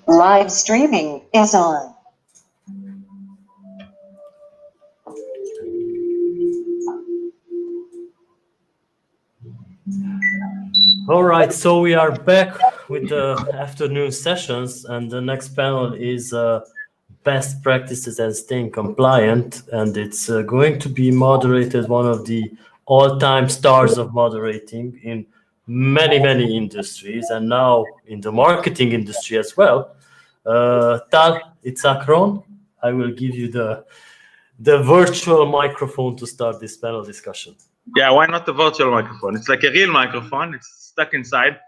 Live streaming is on. All right, so we are back with the afternoon sessions, and the next panel is best practices and staying compliant, and it's going to be moderated one of the all-time stars of moderating in many industries, and now in the marketing industry as well. Tal Itzhak, I will give you the virtual microphone to start this panel discussion. Yeah, why not the virtual microphone? It's like a real microphone. It's stuck inside.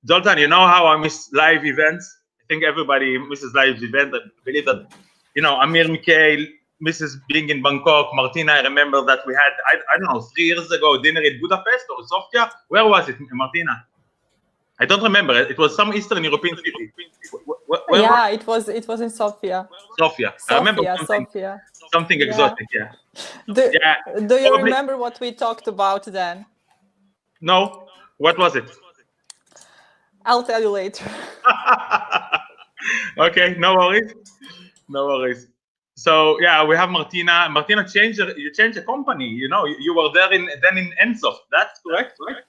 Zoltán, you know how I miss live events? I think everybody misses live events. I believe that, you know, Amir, Mikay misses being in Bangkok. Martina, I remember that we had, I don't know, 3 years ago, dinner in Budapest or Sofia. Where was it, Martina? I don't remember. It was some Eastern European city. Yeah, it was in Sofia. Sofia. I remember something exotic, yeah. Do you remember what we talked about then? No. What was it? I'll tell you later. Okay, no worries. No worries. So yeah, we have Martina. Martina you changed the company. You know, you were there in Ensoft. That's correct, right?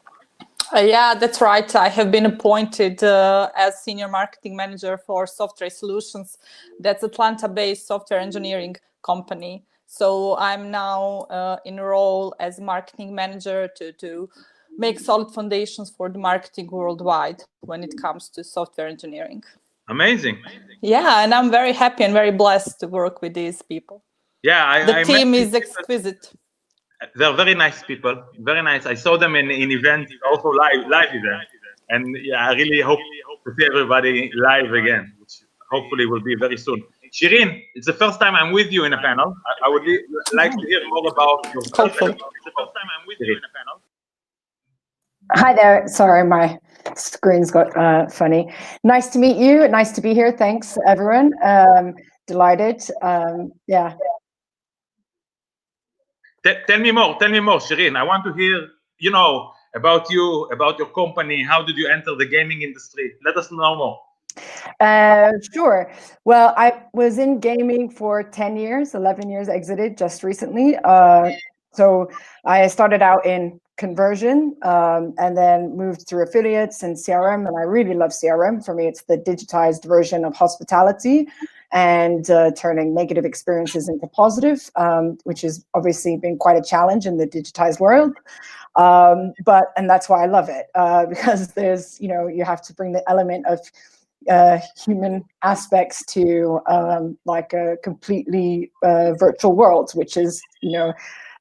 Yeah, that's right. I have been appointed as Senior Marketing Manager for SOFTRAY Solutions. That's Atlanta-based software engineering company. So I'm now in a role as Marketing Manager to make solid foundations for the marketing worldwide when it comes to software engineering. Amazing. Yeah, and I'm very happy and very blessed to work with these people. Yeah, the team is exquisite. They're very nice people, very nice. I saw them in events, also live events, and yeah, I really hope to see everybody live again, which hopefully will be very soon. Shireen, it's the first time I'm with you in a panel. I would like to hear more about your. Hopefully. It's the first time I'm with you in a panel. Hi there. Sorry, my screen's got funny. Nice to meet you. Nice to be here. Thanks, everyone. Delighted. Yeah. Tell me more, Shireen. I want to hear, you know, about you, about your company. How did you enter the gaming industry? Let us know more. Sure. Well, I was in gaming for 10 years, 11 years, exited just recently. So I started out in conversion and then moved through affiliates and CRM, and I really love CRM. For me, it's the digitized version of hospitality and turning negative experiences into positive, which has obviously been quite a challenge in the digitized world. And that's why I love it, because there's, you know, you have to bring the element of human aspects to like a completely virtual world, which is, you know,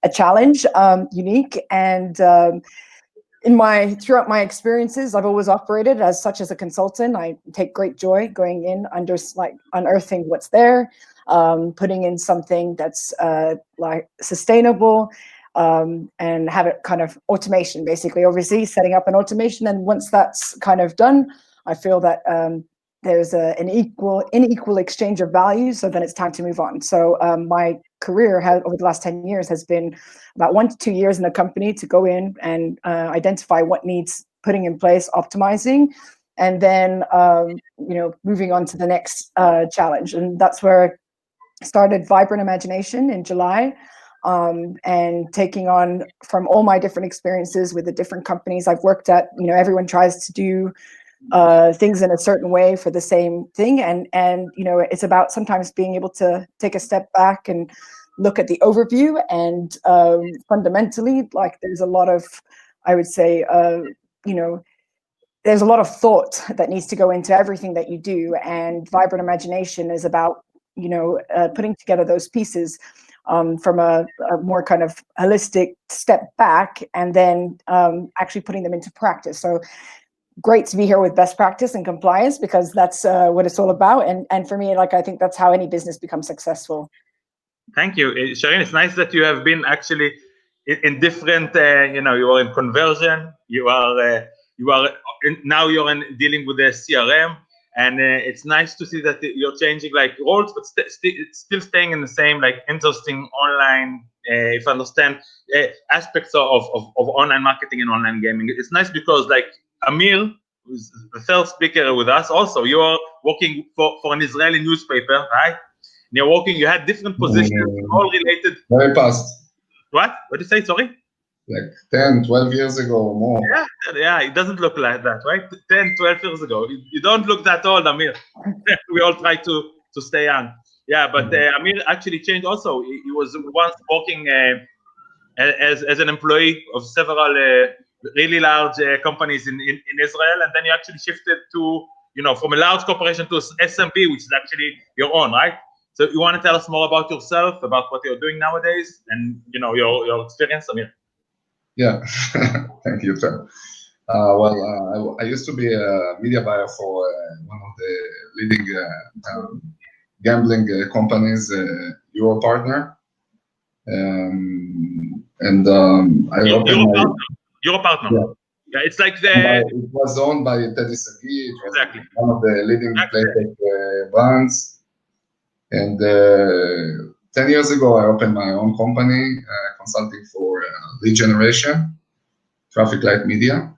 a challenge, unique. And throughout my experiences, I've always operated as such as a consultant. I take great joy going in, unearthing what's there, putting in something that's like sustainable, and have it kind of automation, basically, obviously setting up an automation. And once that's kind of done, I feel that there's an unequal exchange of value. So then it's time to move on. So my career over the last 10 years has been about 1 to 2 years in a company to go in and identify what needs putting in place, optimizing, and then you know, moving on to the next challenge. And that's where I started Vibrant Imagination in July, and taking on from all my different experiences with the different companies I've worked at. You know, everyone tries to do things in a certain way for the same thing, and you know, it's about sometimes being able to take a step back and look at the overview. And fundamentally, like, there's a lot of, I would say, you know, there's a lot of thought that needs to go into everything that you do, and Vibrant Imagination is about, you know, putting together those pieces from a more kind of holistic step back, and then actually putting them into practice. So great to be here with best practice and compliance, because that's what it's all about. And for me, like, I think that's how any business becomes successful. Thank you, Shireen. It's nice that you have been actually in different, you know, you are in conversion, now you're dealing with the CRM, and it's nice to see that you're changing like roles, but still staying in the same like interesting online, if I understand, aspects of online marketing and online gaming. It's nice because, like, Amir, who's the first speaker with us, also, you are working for an Israeli newspaper, right? And you're working, you had different positions, all related. Very fast. What did you say? Sorry? Like 10, 12 years ago or more. Yeah, it doesn't look like that, right? 10, 12 years ago. You don't look that old, Amir. We all try to stay young. Yeah, but Amir actually changed also. He was once working as an employee of several really large companies in Israel, and then you actually shifted to, from a large corporation to SMB, which is actually your own, right? So you want to tell us more about yourself, about what you're doing nowadays, and your experience, Amir? Yeah, thank you, Tom. I used to be a media buyer for one of the leading gambling companies, Euro partner. Euro partner. Yeah, it's like it was owned by Teddy Sagi. It was one of the leading playtech brands. And 10 years ago, I opened my own company, consulting for lead generation, TRAFFICLIGHTMEDIA.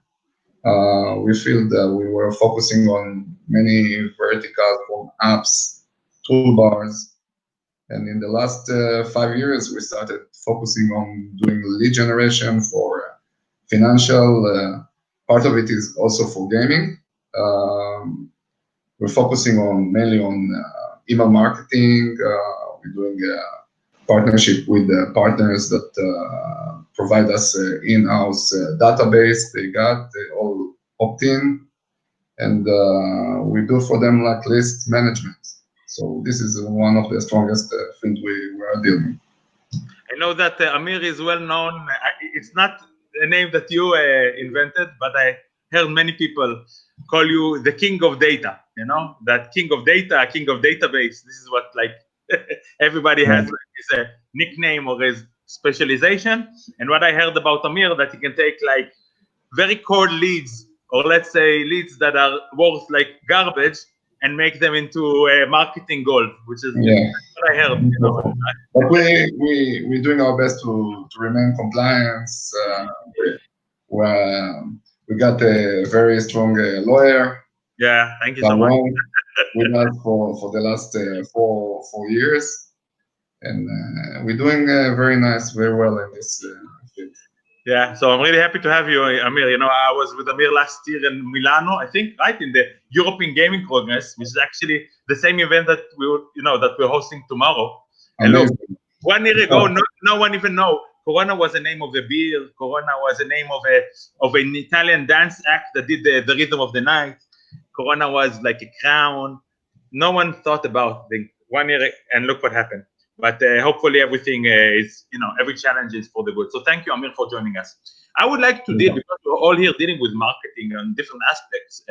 We feel that we were focusing on many verticals, from apps, toolbars. And in the last 5 years, we started focusing on doing lead generation for financial. Part of it is also for gaming. We're focusing mainly on email marketing. We're doing a partnership with partners that provide us in-house database. They all opt-in, and we do for them like list management. So this is one of the strongest things we are dealing. I know that Amir is well known. It's not a name that you invented, but I heard many people call you the king of data. That king of data, king of database. This is what everybody has his nickname or his specialization. And what I heard about Amir, that he can take very cold leads, or let's say leads that are worth garbage, and make them into marketing gold, which is what I heard. But we're doing our best to remain compliant. We got a very strong lawyer. Yeah, thank you so much. With us for the last 4 years, and we're doing very well in this field. Yeah, so I'm really happy to have you, Amir. I was with Amir last year in Milano, I think, right, in the European Gaming Congress, which is actually the same event that we're hosting tomorrow. And look, 1 year ago, no one even know. Corona was the name of a beer. Corona was the name of an Italian dance act that did the rhythm of the night. Corona was like a crown. No one thought about the 1 year, and look what happened. But hopefully everything is, every challenge is for the good. So thank you, Amir, for joining us. I would like to deal, because we're all here dealing with marketing on different aspects.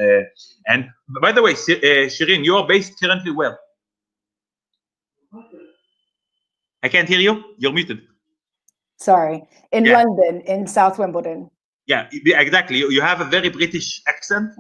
And by the way, Shireen, you are based currently where? I can't hear you. You're muted. Sorry, in London, in South Wimbledon. Yeah, exactly. You have a very British accent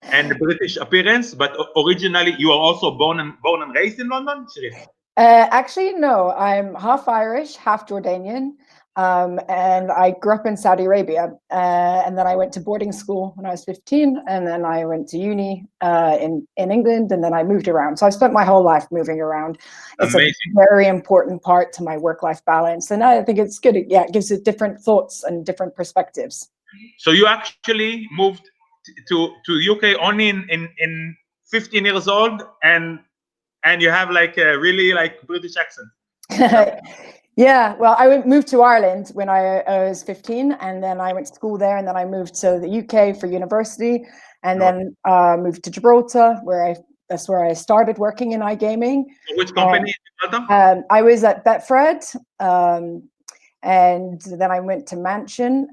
and a British appearance, but originally you are also born and raised in London, Shireen? Actually, no. I'm half Irish, half Jordanian, and I grew up in Saudi Arabia. And then I went to boarding school when I was 15, and then I went to uni in England, and then I moved around. So I've spent my whole life moving around. It's a very important part to my work-life balance, and I think it's good. Yeah, it gives you different thoughts and different perspectives. So you actually moved to UK only in 15 years old, and you have a really British accent. Yeah, well, I moved to Ireland when I was 15, and then I went to school there, and then I moved to the UK for university, and then moved to Gibraltar, that's where I started working in iGaming. Which company? I was at Betfred, and then I went to Mansion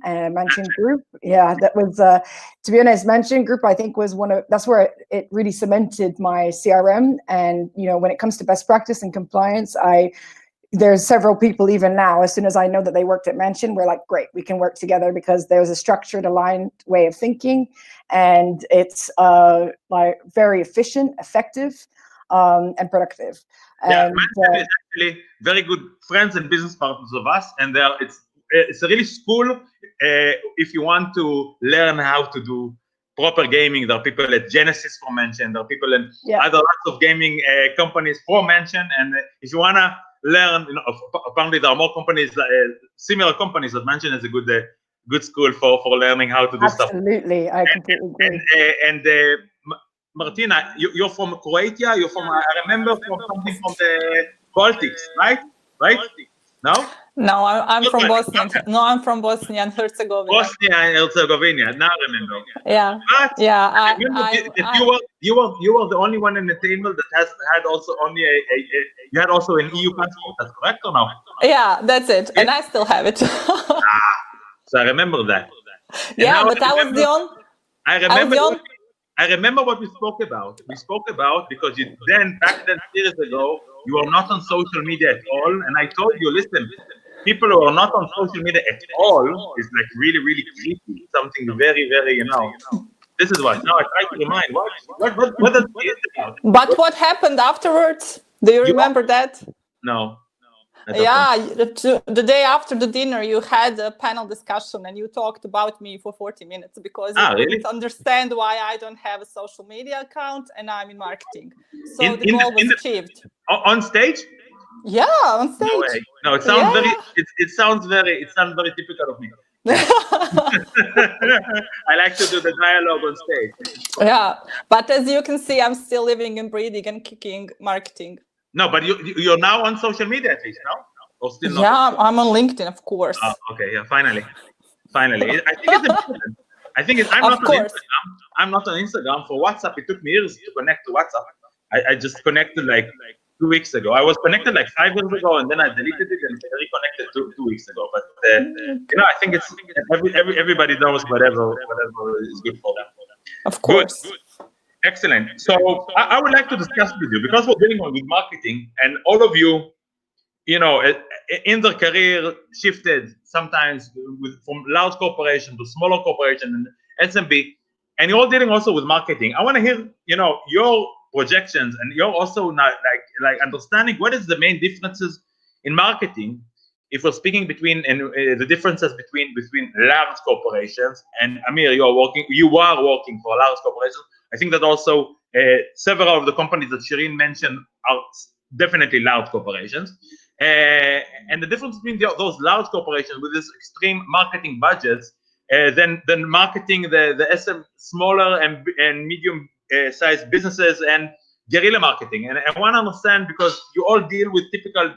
Group. Yeah, that was, to be honest, Mansion Group, I think, was that's where it really cemented my CRM. And, when it comes to best practice and compliance, there's several people even now, as soon as I know that they worked at Mansion, we're like, great, we can work together, because there's a structured, aligned way of thinking, and it's very efficient, effective, and productive. Yeah, Mansion is actually very good friends and business partners of us, and it's a really school if you want to learn how to do proper gaming. There are people at Genesis for mention. There are people in Yeah. other lots of gaming companies for mention. And if you wanna learn, apparently there are more companies, similar companies that mention is a good school for learning how to do stuff. Absolutely, I completely agree. And Martina, you're from Croatia. You're from, I remember, from something from the Baltics, right? Right? No? No, I'm from Bosnia. No, I'm from Bosnia and Herzegovina. Bosnia and Herzegovina. Now I remember. Yeah. But Yeah. I remember that you were the only one in the table that had also only you had also an EU passport. That's correct or no? Yeah, that's it. And I still have it. So I remember that. Yeah, but I was the only. I remember what we spoke about. We spoke about because back then, years ago, you were not on social media at all. And I told you, listen, people who are not on social media at all is like really, really creepy. Something very, very, this is what. Now I try to remind, what does it about? But what happened afterwards? Do you remember that? No. Yeah, the day after the dinner, you had a panel discussion and you talked about me for 40 minutes because you couldn't understand why I don't have a social media account and I'm in marketing. So the goal was achieved. On stage? Yeah, on stage. No way. No, it sounds it sounds very typical of me. I like to do the dialogue on stage. Yeah, but as you can see, I'm still living and breathing and kicking marketing. No, but you're now on social media at least, no? Or still not? Yeah, I'm on LinkedIn, of course. Oh, okay, yeah, finally. I think it's important. I'm not on Instagram. For WhatsApp, it took me years to connect to WhatsApp. I just connected like 2 weeks ago. I was connected like 5 years ago, and then I deleted it and reconnected 2 weeks ago. But I think it's everybody knows whatever is good for them. Of course. Good. Excellent. So I would like to discuss with you, because we're dealing with marketing, and all of you, in their career shifted sometimes from large corporation to smaller corporation and SMB, and you're all dealing also with marketing. I want to hear, your projections, and you're also not like understanding what is the main differences in marketing, if we're speaking between the differences between large corporations. And Amir, you are working for large corporations. I think that also several of the companies that Shireen mentioned are definitely large corporations. And the difference between those large corporations with this extreme marketing budgets, than marketing the smaller and medium sized businesses and guerrilla marketing. And I want to understand, because you all deal with typical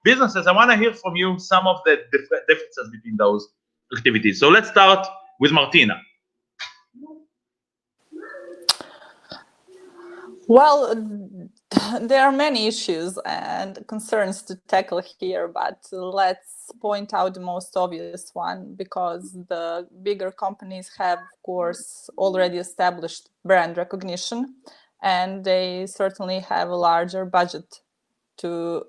businesses, I want to hear from you some of the differences between those activities. So let's start with Martina. Well, there are many issues and concerns to tackle here, but let's point out the most obvious one, because the bigger companies have, of course, already established brand recognition, and they certainly have a larger budget to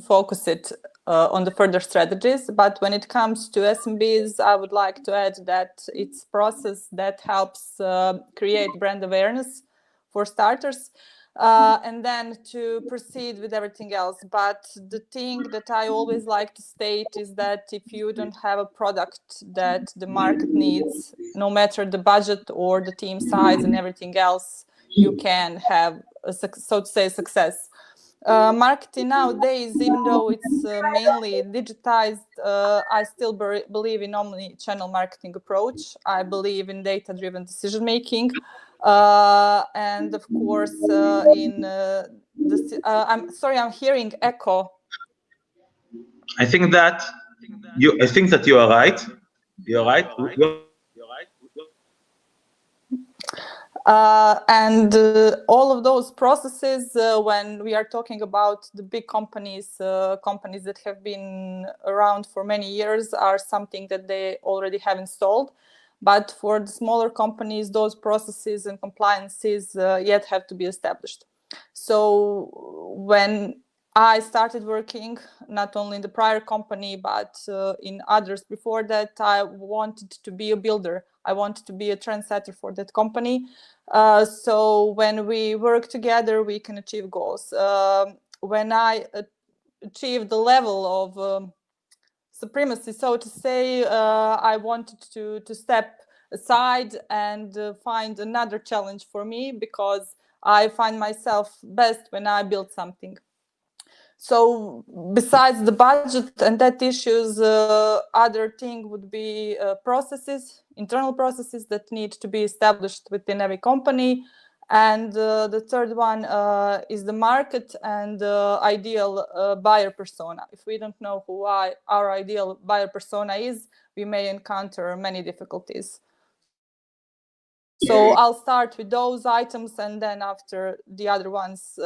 focus it on the further strategies. But when it comes to SMBs, I would like to add that it's a process that helps create brand awareness for starters, and then to proceed with everything else. But the thing that I always like to state is that if you don't have a product that the market needs, no matter the budget or the team size and everything else, you can have a, so to say, success. Marketing nowadays, even though it's mainly digitized, I still believe in omni-channel marketing approach. I believe in data-driven decision making. And of course, I'm sorry, I'm hearing echo. I think that you are right. You're right. And all of those processes, when we are talking about the big companies that have been around for many years, are something that they already have installed. But for the smaller companies, those processes and compliances yet have to be established. So when I started working, not only in the prior company, but in others before that, I wanted to be a builder. I wanted to be a trendsetter for that company. So when we work together, we can achieve goals. When I achieved the level of supremacy, so to say, I wanted to step aside and find another challenge for me, because I find myself best when I build something. So besides the budget and that issues, other thing would be processes, internal processes that need to be established within every company. And the third one is the market and ideal buyer persona. If we don't know who our ideal buyer persona is, we may encounter many difficulties. So I'll start with those items, and then after the other ones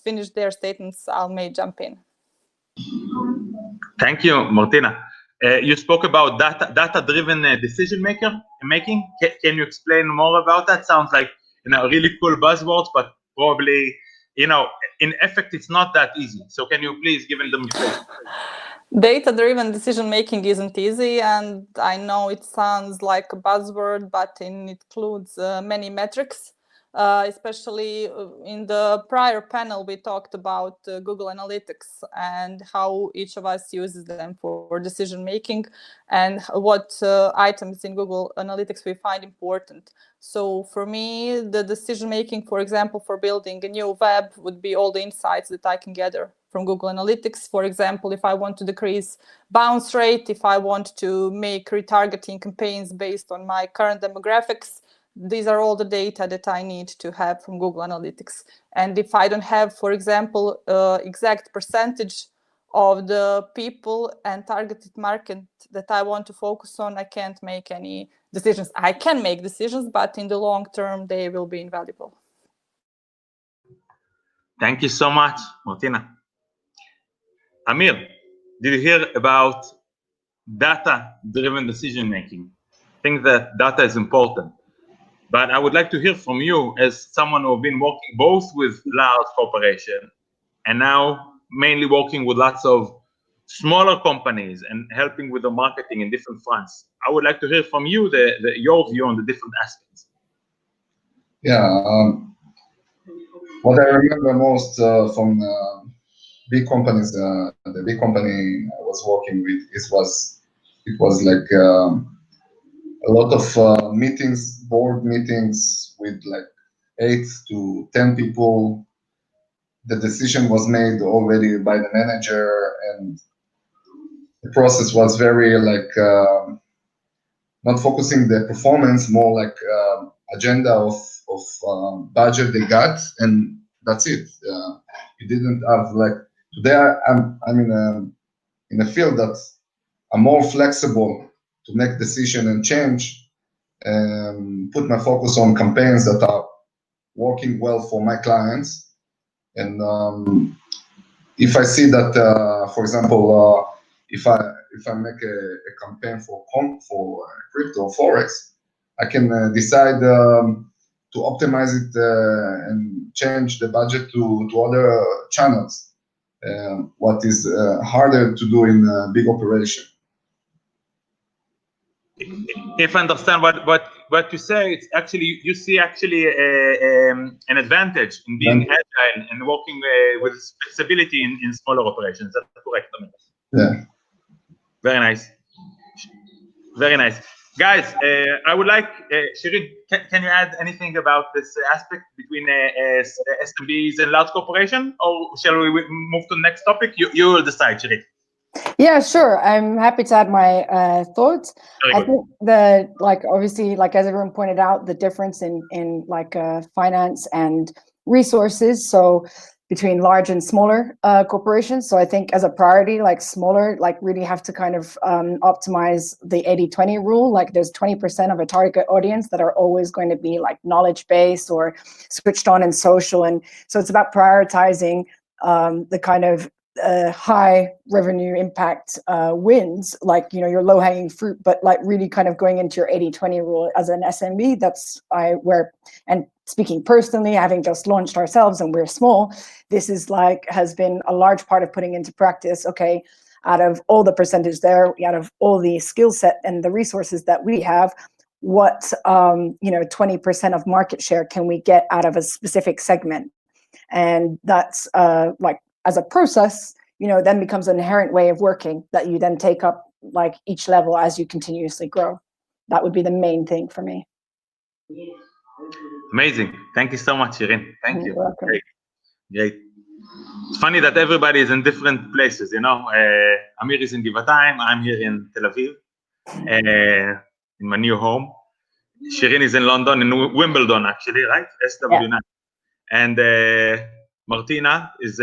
finish their statements, I may jump in. Thank you, Martina. You spoke about data-driven decision making. Can you explain more about that? Sounds like really cool buzzwords, but probably in effect it's not that easy. So can you please give them demonstration? Data-driven decision making isn't easy, and I know it sounds like a buzzword, but it includes many metrics. Especially in the prior panel, we talked about Google Analytics and how each of us uses them for decision making, and what items in Google Analytics we find important. So for me, the decision making, for example, for building a new web would be all the insights that I can gather from Google Analytics. For example, if I want to decrease bounce rate, if I want to make retargeting campaigns based on my current demographics, these are all the data that I need to have from Google Analytics. And if I don't have, for example, exact percentage of the people and targeted market that I want to focus on, I can't make any decisions. I can make decisions, but in the long term, they will be invaluable. Thank you so much, Martina. Amir, did you hear about data-driven decision making? I think that data is important. But I would like to hear from you as someone who has been working both with large corporations and now mainly working with lots of smaller companies and helping with the marketing in different fronts. I would like to hear from you your view on the different aspects. Yeah, what I remember most from big companies, the big company I was working with, it was like a lot of meetings, board meetings with like 8 to 10 people. The decision was made already by the manager, and the process was very like not focusing the performance, more like agenda of budget they got, and that's it. You didn't have like today. I'm in a field that I'm more flexible to make decision and change, and put my focus on campaigns that are working well for my clients. And if I see that, for example, if I make a campaign for crypto forex, I can decide to optimize it and change the budget to other channels. What is harder to do in a big operation. If I understand what you say, it's actually you see actually an advantage in being agile and working with flexibility in smaller operations. That's correct. Yeah. Very nice. Very nice. Guys, I would like, Shireen, can you add anything about this aspect between SMBs and large corporation, or shall we move to the next topic? You will decide, Shireen. Yeah, sure. I'm happy to add my thoughts. I think obviously, as everyone pointed out, the difference in finance and resources. So between large and smaller corporations. So I think as a priority, smaller, really have to kind of optimize the 80-20 rule. There's 20% of a target audience that are always going to be knowledge-based or switched on in social. And so it's about prioritizing the kind of high revenue impact wins, your low hanging fruit, but really kind of going into your 80-20 rule as an SMB. That's and speaking personally, having just launched ourselves and we're small, this is has been a large part of putting into practice. Okay, out of all the percentage there, out of all the skill set and the resources that we have, what 20% of market share can we get out of a specific segment? And that's as a process, then becomes an inherent way of working that you then take up each level as you continuously grow. that would be the main thing for me. Amazing. Thank you so much, Shireen. Thank you. You're welcome. Great. Great. It's funny that everybody is in different places, you know. Amir is in Givatayim, I'm here in Tel Aviv, in my new home. Shireen is in London, in Wimbledon, actually, right? SW9. Yeah. And Martina is,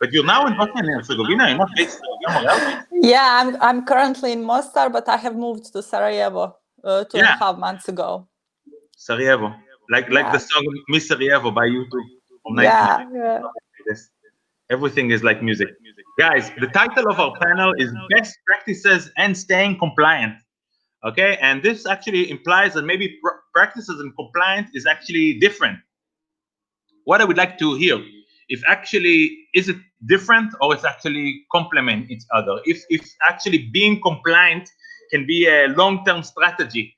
but you're now in Bosnia and Herzegovina, you're not based somewhere. Yeah, I'm currently in Mostar, but I have moved to Sarajevo 2.5 months ago. Sarajevo, like the song Miss Sarajevo by U2 from 1990. Yes. Everything is like music. Guys, the title of our panel is Best Practices and Staying Compliant. Okay, and this actually implies that maybe practices and compliance is actually different. What I would like to hear, if actually, is it different or it's actually complement each other? If actually being compliant can be a long-term strategy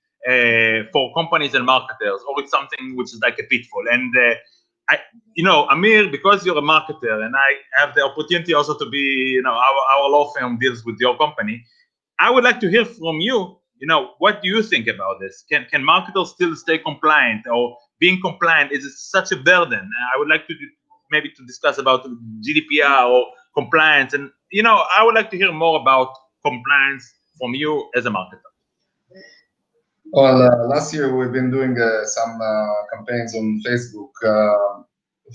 for companies and marketers, or it's something which is like a pitfall. And you know, Amir, because you're a marketer and I have the opportunity also to be, you know, our law firm deals with your company, I would like to hear from you, you know, what do you think about this? Can marketers still stay compliant, or being compliant, is it such a burden? I would like to maybe to discuss about GDPR or compliance. And, you know, I would like to hear more about compliance from you as a marketer. Well, last year we've been doing some campaigns on Facebook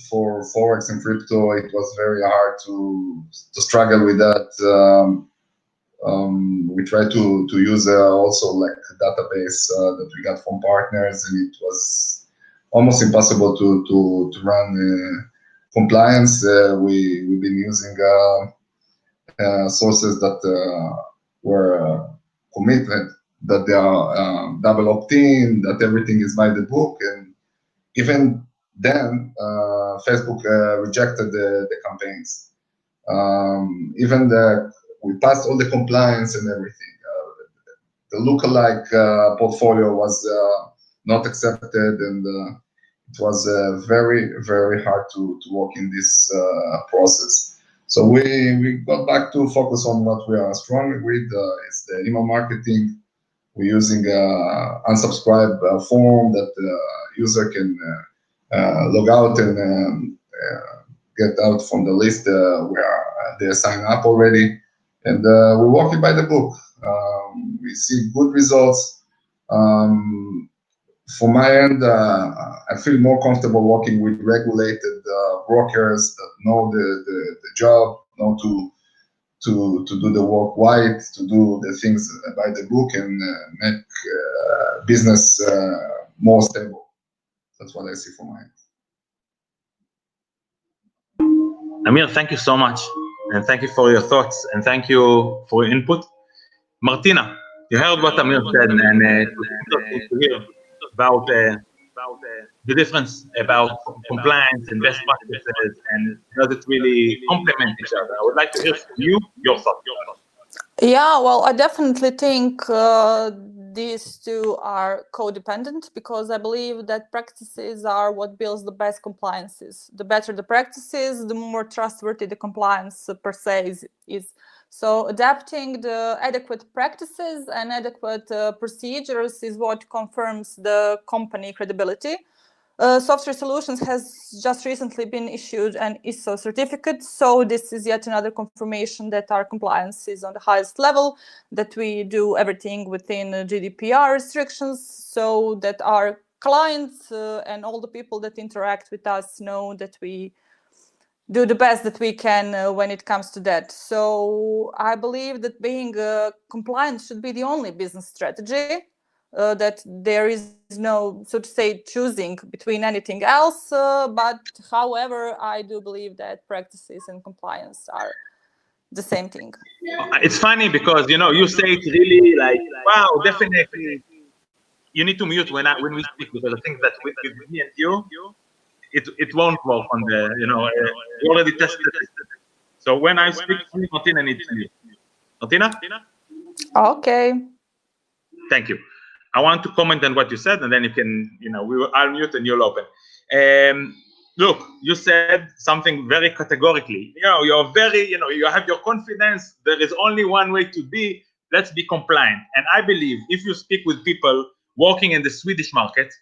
for Forex and crypto. It was very hard to struggle with that. We tried to use also like a database that we got from partners, and it was almost impossible to run compliance. We've been using sources that were committed, that they are double opt-in, that everything is by the book, and even then Facebook rejected the campaigns. Even we passed all the compliance and everything. The lookalike portfolio was not accepted, and it was very, very hard to work in this process. So we got back to focus on what we are strong with. It's the email marketing. We're using unsubscribe form that the user can log out and get out from the list where they sign up already. And we're working by the book. We see good results. For my end, I feel more comfortable working with regulated brokers that know the job, know to do the work right, to do the things by the book, and make business more stable. That's what I see for my end. Amir, thank you so much, and thank you for your thoughts, and thank you for your input. Martina, you heard what Amir said, and to hear about the difference about compliance and best practices, and does it really complement each other? I would like to hear from you, your thoughts. Yeah, well, I definitely think these two are codependent, because I believe that practices are what builds the best compliances. The better the practices, the more trustworthy the compliance per se is. So adapting the adequate practices and adequate procedures is what confirms the company credibility. SOFTRAY Solutions has just recently been issued an ISO certificate, so this is yet another confirmation that our compliance is on the highest level, that we do everything within GDPR restrictions, so that our clients and all the people that interact with us know that we do the best that we can when it comes to that. So I believe that being compliant should be the only business strategy, that there is no, so to say, choosing between anything else. But however, I do believe that practices and compliance are the same thing. It's funny because, you know, you say it's really like, wow, definitely. You need to mute when we speak, because I think that with me and you, it won't work on the, you know, we already tested it. So when I speak, Martina needs to mute. Martina? Okay. Thank you. I want to comment on what you said, and then you can, you know, I'll mute and you'll open. Look, you said something very categorically. You know, you're very, you know, you have your confidence. There is only one way to be. let's be compliant. And I believe if you speak with people working in the Swedish market,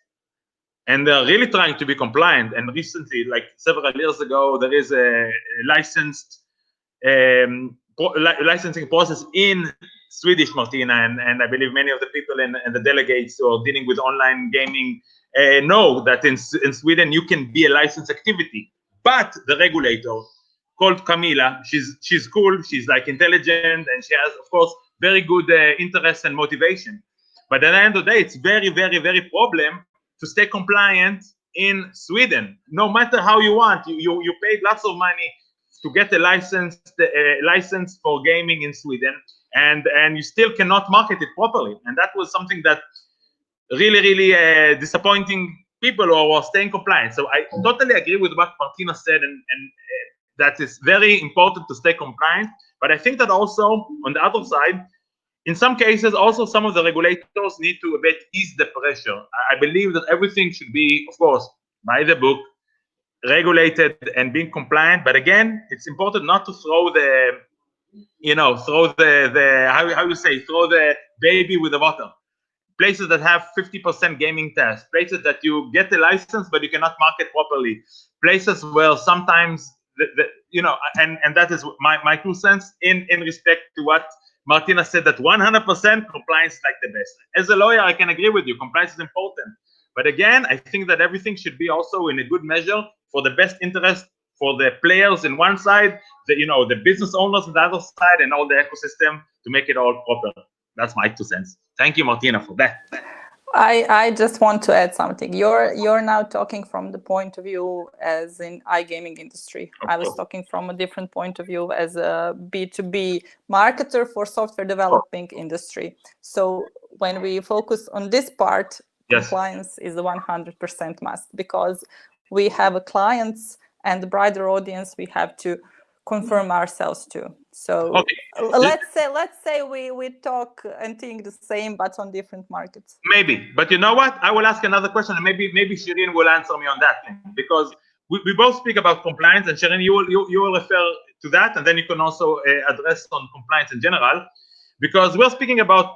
and they're really trying to be compliant, and recently, like several years ago, there is a licensed licensing process in Swedish, Martina, and I believe many of the people and the delegates who are dealing with online gaming know that in Sweden you can be a licensed activity, but the regulator called Camila, she's cool, she's like intelligent, and she has, of course, very good interest and motivation. But at the end of the day, it's very, very, very problem to stay compliant in Sweden. No matter how you want, you paid lots of money to get a license for gaming in Sweden, and you still cannot market it properly. And that was something that really, really disappointing people who are staying compliant. So I totally agree with what Martina said, and that is very important to stay compliant. But I think that also on the other side, in some cases, also some of the regulators need to a bit ease the pressure. I believe that everything should be, of course, by the book, regulated and being compliant. But again, it's important not to throw the, throw the baby with the water. Places that have 50% gaming tax, places that you get the license but you cannot market properly, places where sometimes and that is my 2 cents in respect to what Martina said, that 100% compliance is like the best. As a lawyer, I can agree with you, compliance is important. But again, I think that everything should be also in a good measure for the best interest for the players in one side, the business owners on the other side, and all the ecosystem to make it all proper. That's my 2 cents. Thank you, Martina, for that. I just want to add something. You're now talking from the point of view as in iGaming industry. I was talking from a different point of view as a B2B marketer for software developing industry. So when we focus on this part, compliance is a 100% must, because we have a clients and the broader audience we have to confirm ourselves to. So let's say we talk and think the same, but on different markets. Maybe, but you know what? I will ask another question, and maybe Shireen will answer me on that thing, because we both speak about compliance, and Shireen, you will refer to that, and then you can also address on compliance in general, because we're speaking about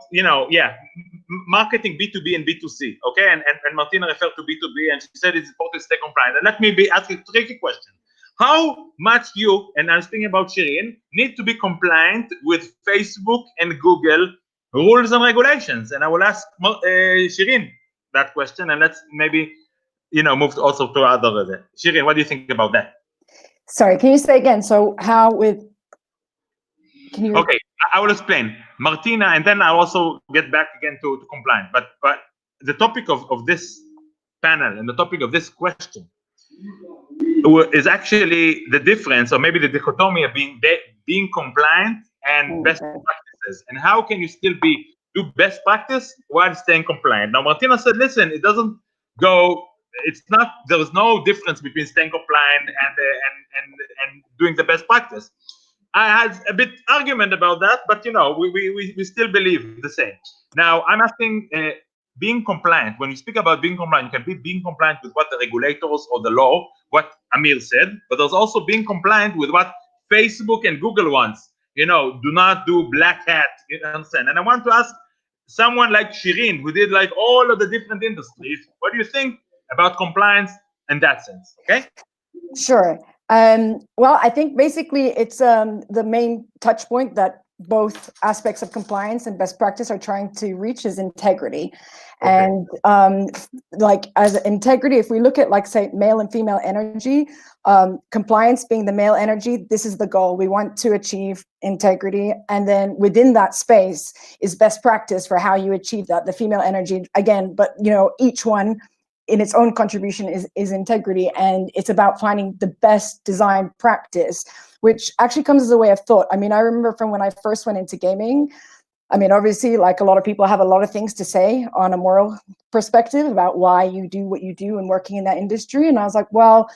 marketing B2B and B2C, okay? And Martina referred to B2B, and she said it's important to stay compliant. And let me be asking a tricky question. How much you, and I'm speaking about Shireen, need to be compliant with Facebook and Google rules and regulations? And I will ask Shireen that question, and let's maybe, move also to other. Shireen, what do you think about that? Sorry, can you say again? So how with, can you? Okay, I will explain. Martina, and then I'll also get back again to compliant. But the topic of this panel and the topic of this question is actually the difference, or maybe the dichotomy of being compliant and best practices. And how can you still do best practice while staying compliant? Now, Martina said, listen, it doesn't go, there is no difference between staying compliant and doing the best practice. I had a bit argument about that, but we still believe the same. Now, I'm asking, being compliant, when you speak about being compliant, you can be being compliant with what the regulators or the law, what Amir said, but there's also being compliant with what Facebook and Google wants. Do not do black hat, you understand? And I want to ask someone like Shireen, who did like all of the different industries, what do you think about compliance in that sense, okay? Sure. Well, I think basically it's the main touch point that both aspects of compliance and best practice are trying to reach is integrity. Okay. And like as integrity, if we look at like say male and female energy, compliance being the male energy, this is the goal. We want to achieve integrity. And then within that space is best practice for how you achieve that, the female energy again, but each one in its own contribution is integrity, and it's about finding the best design practice, which actually comes as a way of thought. I mean, I remember from when I first went into gaming, I mean, obviously, like a lot of people have a lot of things to say on a moral perspective about why you do what you do and working in that industry. And I was like, well,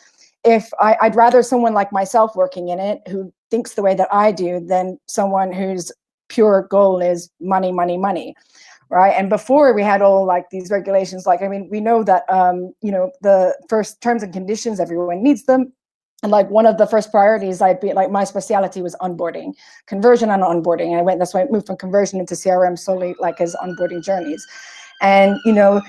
if I'd rather someone like myself working in it who thinks the way that I do than someone whose pure goal is money, money, money. Right. And before we had all like these regulations, like, I mean, we know that, the first terms and conditions, everyone needs them. And like one of the first priorities, I'd be like, my specialty was onboarding, conversion and onboarding. And that's why I moved from conversion into CRM solely like as onboarding journeys. And, you know,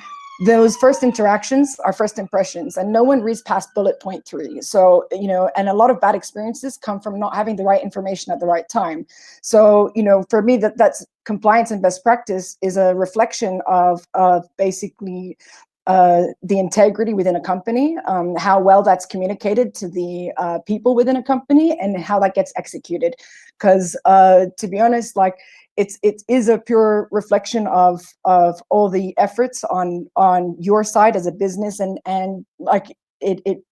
those first interactions are first impressions, and no one reads past bullet point 3. So, you know, and a lot of bad experiences come from not having the right information at the right time. So, you know, for me, that's compliance and best practice is a reflection of basically the integrity within a company, how well that's communicated to the people within a company, and how that gets executed. Because to be honest, like it is a pure reflection of all the efforts on your side as a business, and like it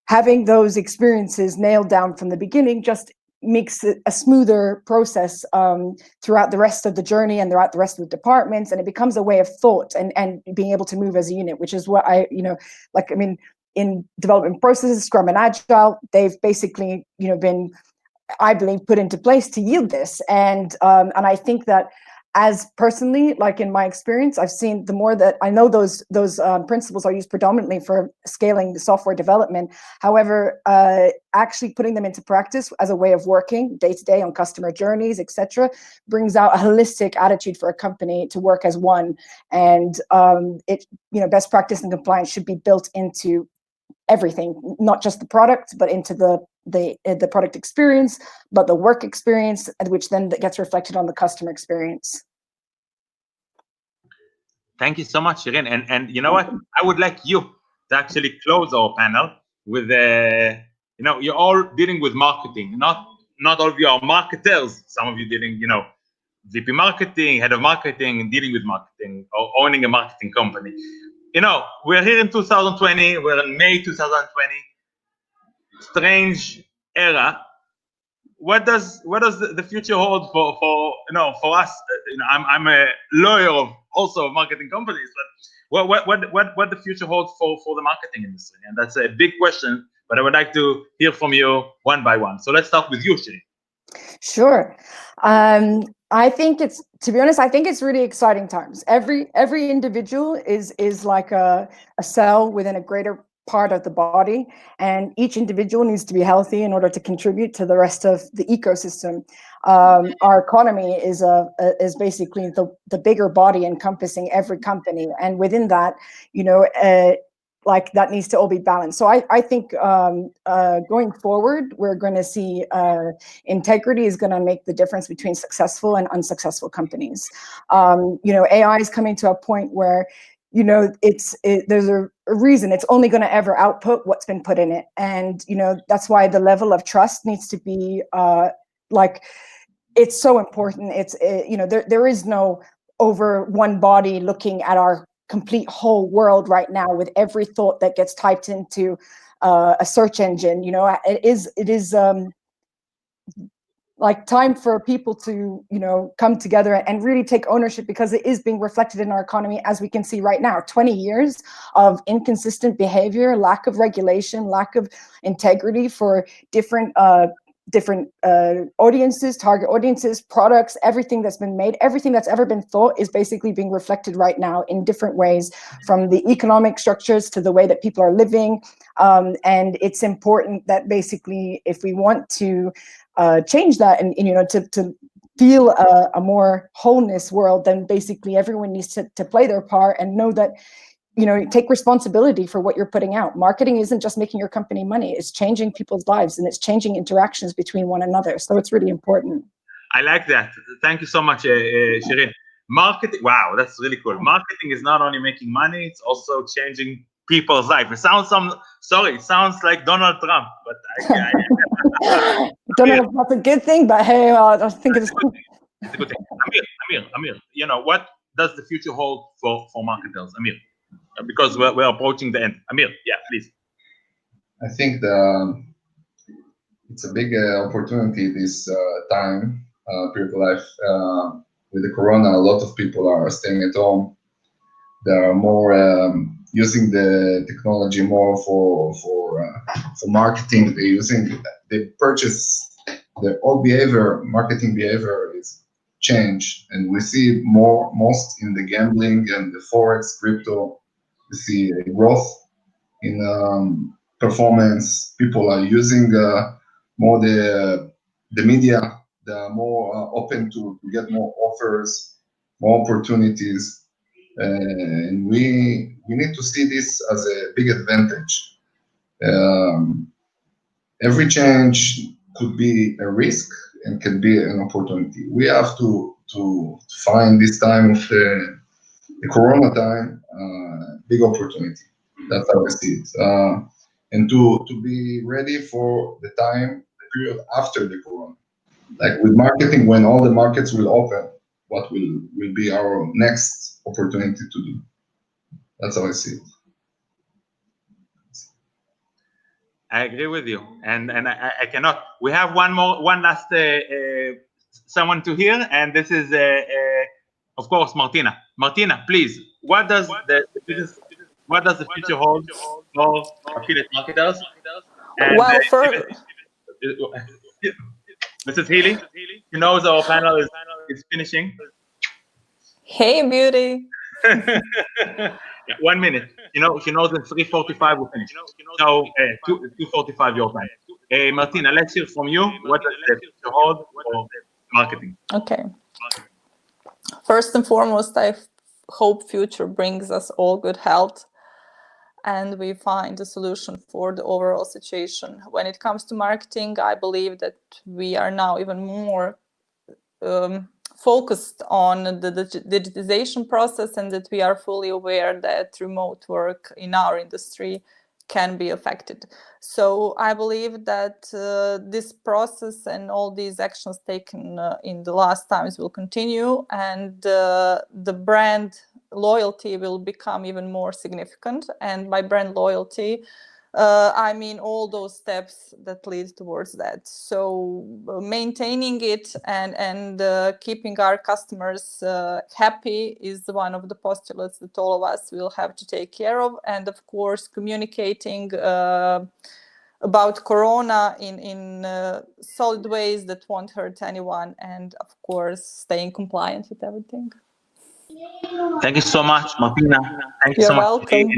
having those experiences nailed down from the beginning just makes it a smoother process throughout the rest of the journey and throughout the rest of the departments, and it becomes a way of thought and being able to move as a unit, which is what I, you know, like, I mean, in development processes, Scrum and Agile, they've basically, you know, been, I believe, put into place to yield this. And I think that as personally, like in my experience, I've seen the more that I know those principles are used predominantly for scaling the software development. However, actually putting them into practice as a way of working day to day on customer journeys, etc., brings out a holistic attitude for a company to work as one. And it, you know, best practice and compliance should be built into everything, not just the product, but into the product experience, but the work experience, which then gets reflected on the customer experience. Thank you so much, Shireen. And you know what? I would like you to actually close our panel with, you know, you're all dealing with marketing. Not all of you are marketers. Some of you dealing, you know, VP marketing, head of marketing, dealing with marketing, or owning a marketing company. You know, we're here in 2020. We're in May 2020. Strange era. What does the future hold for you know, for us? You know, I'm a lawyer of also of marketing companies, but what the future holds for the marketing industry? And that's a big question. But I would like to hear from you one by one. So let's start with you, Shireen. Sure. I think it's, to be honest, I think it's really exciting times. Every individual is like a cell within a greater part of the body, and each individual needs to be healthy in order to contribute to the rest of the ecosystem. Our economy is basically the bigger body encompassing every company, and within that, you know, like that needs to all be balanced. So I think going forward, we're going to see integrity is going to make the difference between successful and unsuccessful companies. You know, AI is coming to a point where, you know, there's a reason it's only going to ever output what's been put in it. And, you know, that's why the level of trust needs to be like, it's so important. You know, there is no over one body looking at our complete whole world right now with every thought that gets typed into a search engine. You know, it is like time for people to, you know, come together and really take ownership, because it is being reflected in our economy, as we can see right now. 20 years of inconsistent behavior, lack of regulation, lack of integrity for different audiences, target audiences, products, everything that's been made, everything that's ever been thought is basically being reflected right now in different ways, from the economic structures to the way that people are living. And it's important that basically, if we want to change that and you know, to feel a more wholeness world, then basically everyone needs to play their part and know that, you know, take responsibility for what you're putting out. Marketing isn't just making your company money, it's changing people's lives and it's changing interactions between one another. So it's really important. I like that. Thank you so much, Shireen. Marketing, wow, that's really cool. Marketing is not only making money, it's also changing people's life. It sounds it sounds like Donald Trump, but I don't know if that's a good thing, but hey, I think it's a good thing. Amir, you know, what does the future hold for marketers? Amir, because we're approaching the end. Amir, yeah, please. I think it's a big opportunity this time, period of life. With the corona, a lot of people are staying at home. They are more using the technology more for marketing. They purchase their whole behavior, marketing behavior is changed, and we see most in the gambling and the forex, crypto. We see a growth in performance. People are using more the media. They are more open to get more offers, more opportunities, and we need to see this as a big advantage. Every change could be a risk and can be an opportunity. We have to find this time of the Corona time big opportunity. That's how I see it, and to be ready for the period after the Corona. Like with marketing, when all the markets will open, what will be our next opportunity to do? That's how I see it. I agree with you, and I cannot. We have one last someone to hear, and this is of course Martina. Martina, please, what does the future hold for affiliate marketers? And Well, for Mrs. Healy, she knows our panel is finishing. hey, beauty. Yeah, 1 minute. She knows in 3:45 we'll finish. So 2:45 your time. Martina, let's hear from you. What does the future hold for marketing? Okay. First and foremost, I hope future brings us all good health and we find a solution for the overall situation. When it comes to marketing, I believe that we are now even more focused on the digitization process and that we are fully aware that remote work in our industry can be affected. So I believe that this process and all these actions taken in the last times will continue, and the brand loyalty will become even more significant. And by brand loyalty, I mean all those steps that lead towards that. So maintaining it and keeping our customers happy is one of the postulates that all of us will have to take care of. And of course, communicating about Corona in solid ways that won't hurt anyone. And of course, staying compliant with everything. Thank you so much, Martina. Thank you You're so much. welcome.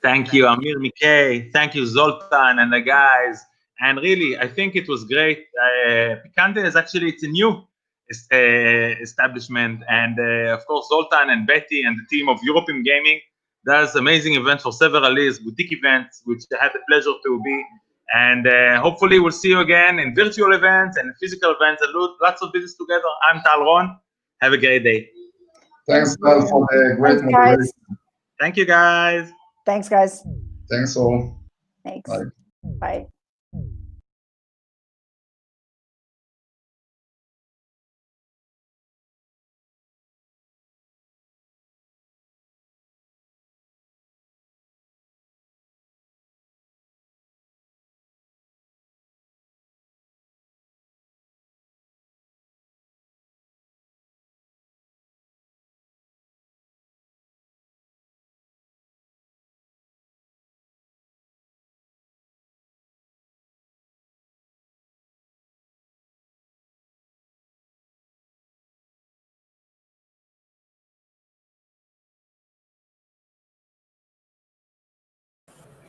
Thank you, Amir, Mikay. Thank you, Zoltán and the guys. And really, I think it was great. Picante is actually, it's a new establishment. And of course, Zoltán and Betty and the team of European Gaming does amazing events for several years, boutique events, which I had the pleasure to be. And hopefully we'll see you again in virtual events and physical events and lots of business together. I'm Tal Ron. Have a great day. Thanks, Tal, for the great moderation. Thank you, guys. Thanks, guys. Thanks all. Thanks. Bye. Bye.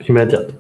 Immediate.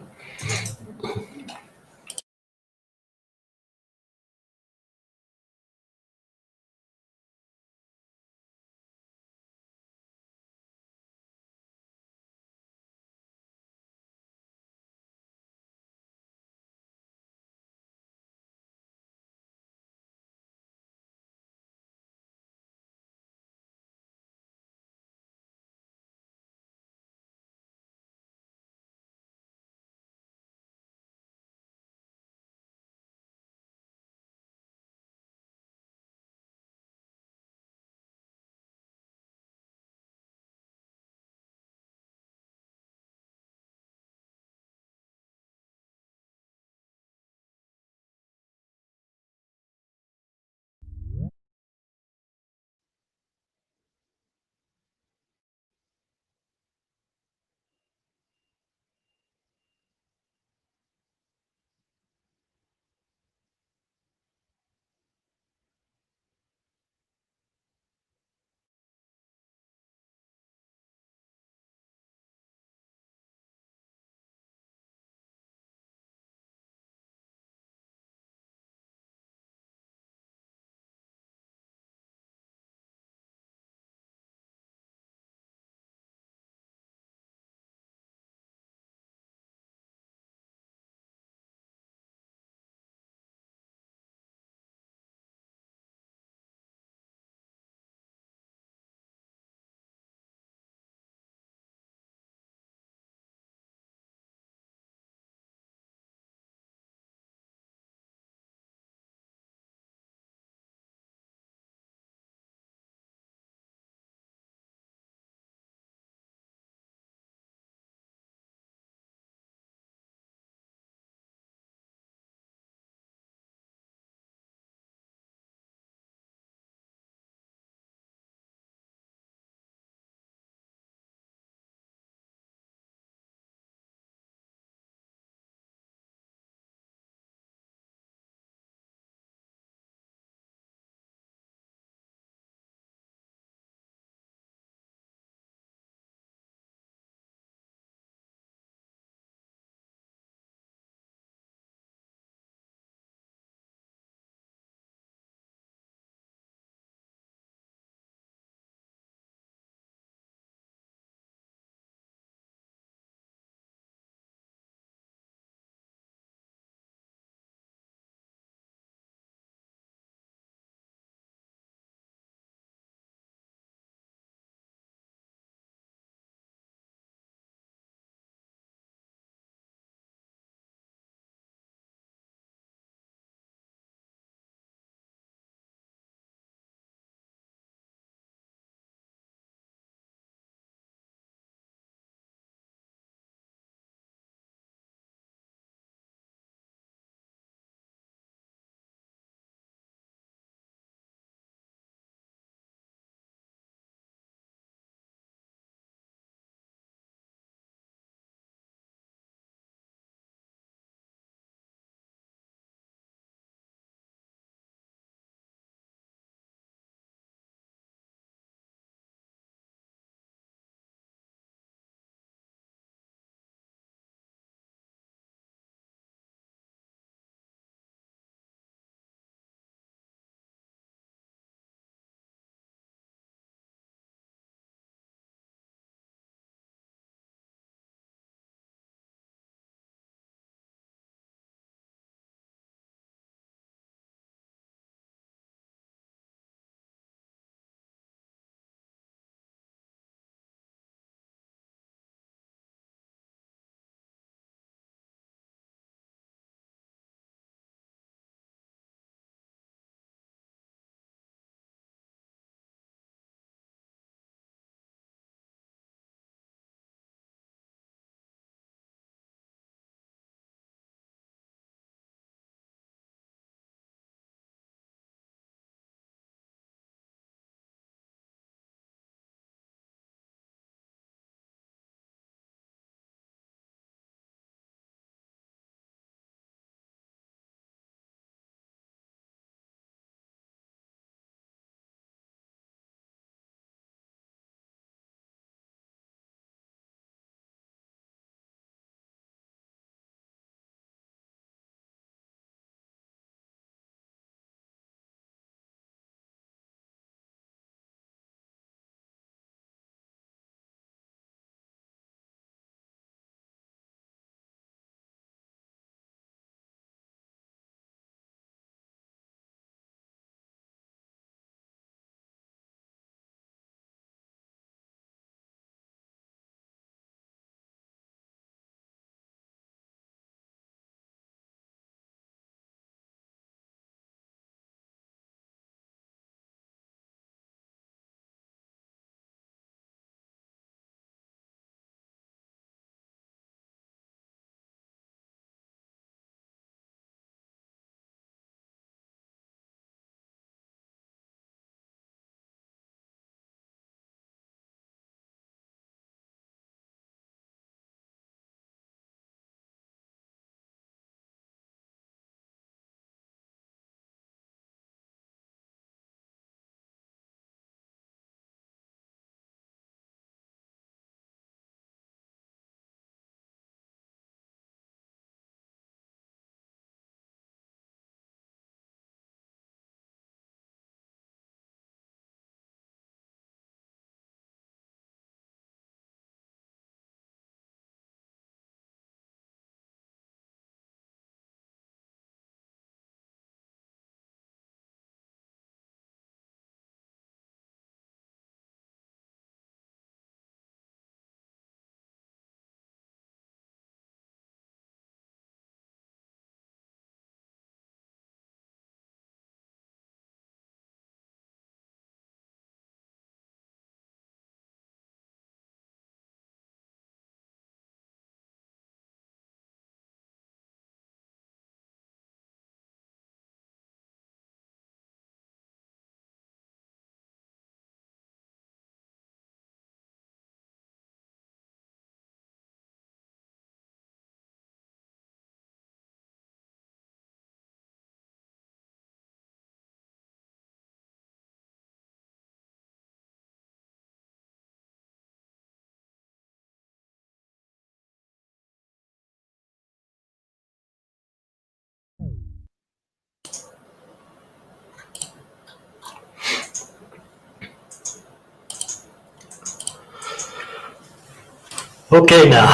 Okay, now.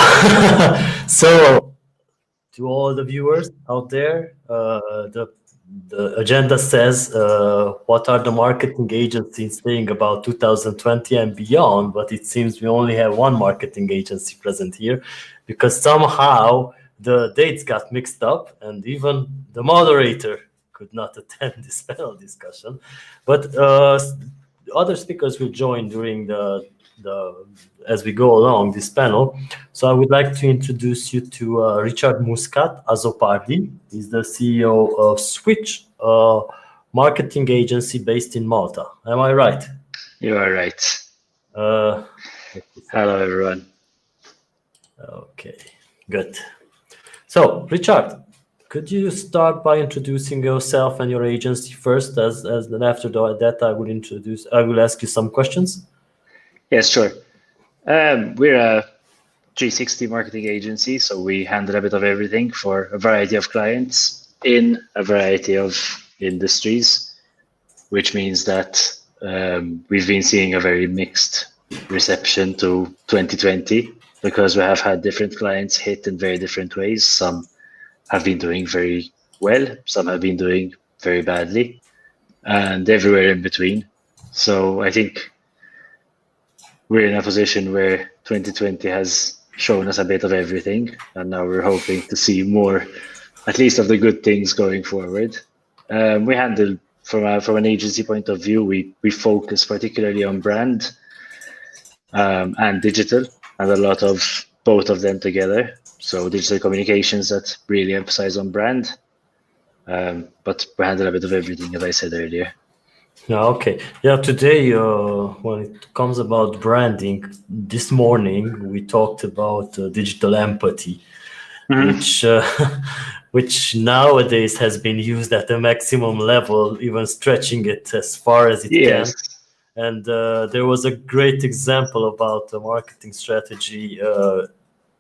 So, to all the viewers out there, the agenda says what are the marketing agencies saying about 2020 and beyond, but it seems we only have one marketing agency present here because somehow the dates got mixed up and even the moderator could not attend this panel discussion. But other speakers will join during as we go along this panel. So I would like to introduce you to Richard Muscat, Azzopardi. He's the CEO of Switch, a marketing agency based in Malta. Am I right? You are right. Hello, everyone. Okay, good. So, Richard, could you start by introducing yourself and your agency first, then after that I will ask you some questions. Yes, sure. We're a 360 marketing agency, so we handle a bit of everything for a variety of clients in a variety of industries, which means that we've been seeing a very mixed reception to 2020 because we have had different clients hit in very different ways. Some have been doing very well, some have been doing very badly, and everywhere in between. So I think we're in a position where 2020 has shown us a bit of everything, and now we're hoping to see more, at least of the good things going forward. We handle, from an agency point of view, we focus particularly on brand and digital, and a lot of both of them together. So digital communications that really emphasize on brand, but we handle a bit of everything, as I said earlier. Yeah, okay. Yeah, today, when it comes about branding, this morning we talked about digital empathy, which nowadays has been used at the maximum level, even stretching it as far as it can. And there was a great example about the marketing strategy.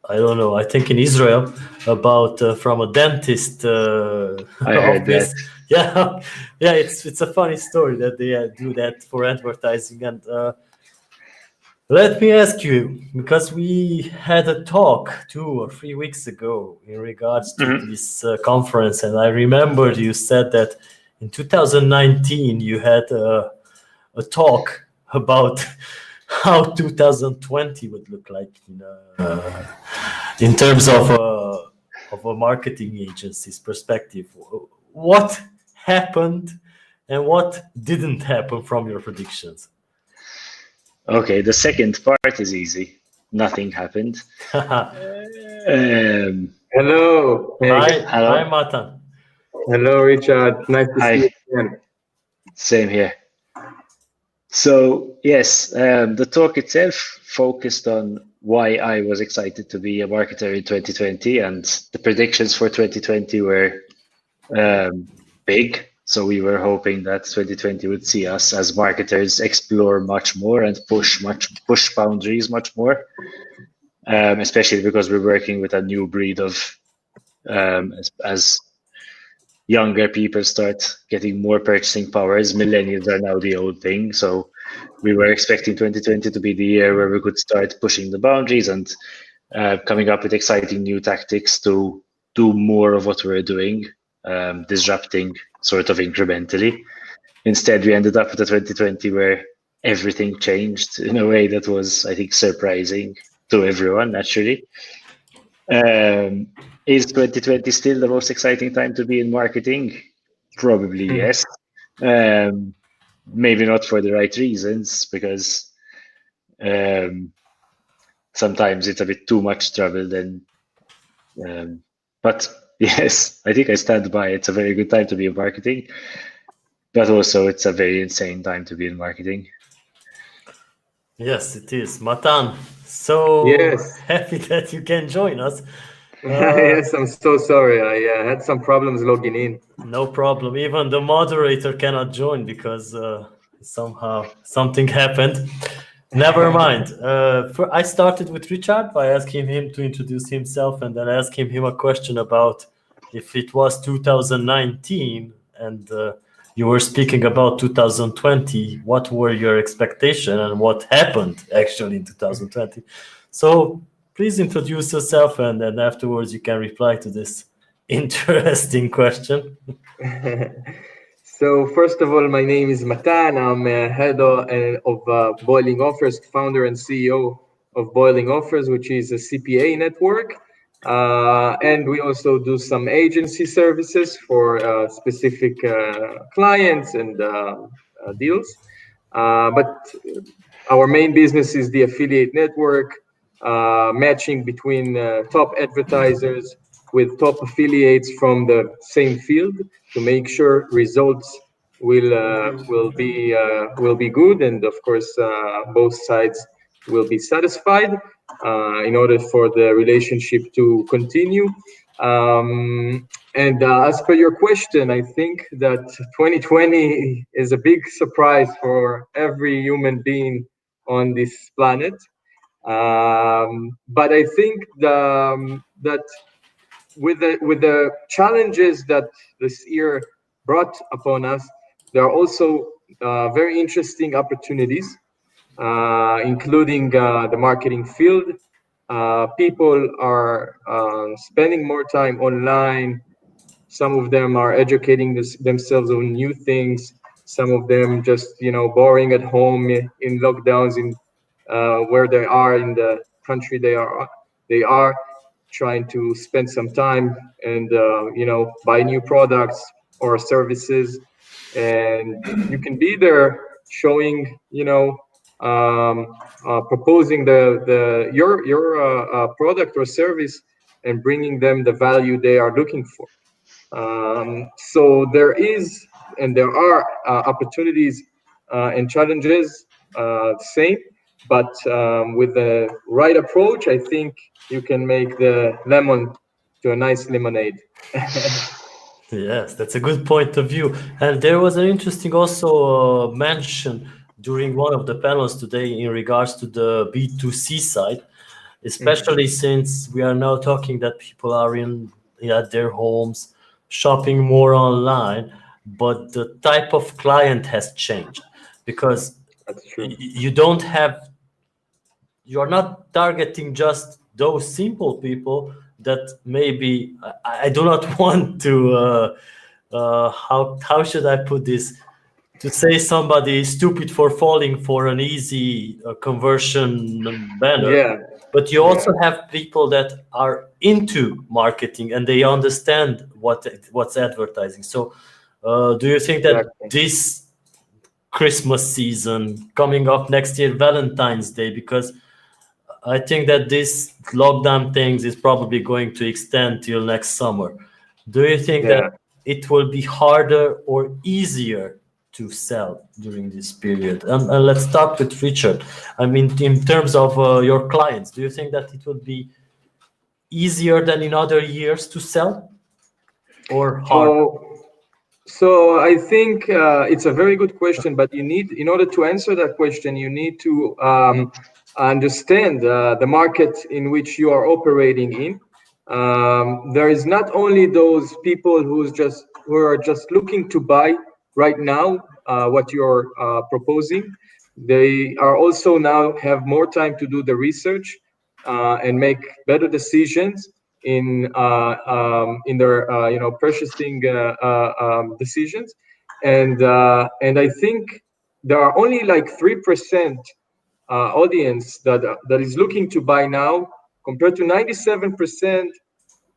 I don't know, I think in Israel, about from a dentist office. Yeah, it's a funny story that they do that for advertising. And let me ask you, because we had a talk 2 or 3 weeks ago in regards to this conference, and I remembered you said that in 2019 you had a talk about how 2020 would look like in terms of a marketing agency's perspective. What happened and what didn't happen from your predictions? Okay, the second part is easy. Nothing happened. Hello. Hey. Hi, Matan. Hello, Richard. Nice to see you again. Same here. So yes, the talk itself focused on why I was excited to be a marketer in 2020, and the predictions for 2020 were big. So we were hoping that 2020 would see us as marketers explore much more and push boundaries much more, especially because we're working with a new breed of as younger people start getting more purchasing powers. Millennials are now the old thing. So we were expecting 2020 to be the year where we could start pushing the boundaries and coming up with exciting new tactics to do more of what we're doing, disrupting sort of incrementally. Instead, we ended up with a 2020 where everything changed in a way that was, I think, surprising to everyone, naturally. Is 2020 still the most exciting time to be in marketing? Probably yes. Maybe not for the right reasons, because sometimes it's a bit too much trouble then. But yes, I think I stand by. It's a very good time to be in marketing, but also it's a very insane time to be in marketing. Yes, it is. Matan, so happy that you can join us. Yes, I'm so sorry. I had some problems logging in. No problem. Even the moderator cannot join because somehow something happened. Never mind. I started with Richard by asking him to introduce himself and then asking him a question about if it was 2019 and you were speaking about 2020, what were your expectations and what happened actually in 2020? So please introduce yourself, and then afterwards you can reply to this interesting question. So first of all, my name is Matan. I'm head of Boiling Offers, founder and CEO of Boiling Offers, which is a CPA network. And we also do some agency services for specific clients and deals. But our main business is the affiliate network, matching between top advertisers with top affiliates from the same field to make sure results will be good, and of course both sides will be satisfied in order for the relationship to continue. And as per your question, I think that 2020 is a big surprise for every human being on this planet. But I think that with the challenges that this year brought upon us, there are also very interesting opportunities, including the marketing field. People are spending more time online. Some of them are educating themselves on new things. Some of them just, boring at home in lockdowns in where they are in the country they are trying to spend some time and buy new products or services. And you can be there showing, proposing your product or service and bringing them the value they are looking for. So there are opportunities and challenges, same, but with the right approach, I think you can make the lemon to a nice lemonade. Yes, that's a good point of view. And there was an interesting also mention during one of the panels today in regards to the B2C side, especially since we are now talking that people are at their homes shopping more online, but the type of client has changed because you're not targeting just those simple people that maybe I do not want to how should I put this, to say somebody is stupid for falling for an easy conversion banner. But you also have people that are into marketing and they understand what's advertising. So do you think that this Christmas season coming up next year, Valentine's Day, because I think that this lockdown things is probably going to extend till next summer. Do you think that it will be harder or easier to sell during this period? And let's start with Richard. I mean, in terms of your clients, do you think that it will be easier than in other years to sell or harder? So I think it's a very good question, but in order to answer that question, you need to understand the market in which you are operating in. There is not only those people who are just looking to buy right now what you're proposing. They are also now have more time to do the research and make better decisions in their purchasing decisions, and I think there are only like 3% audience that is looking to buy now, compared to 97%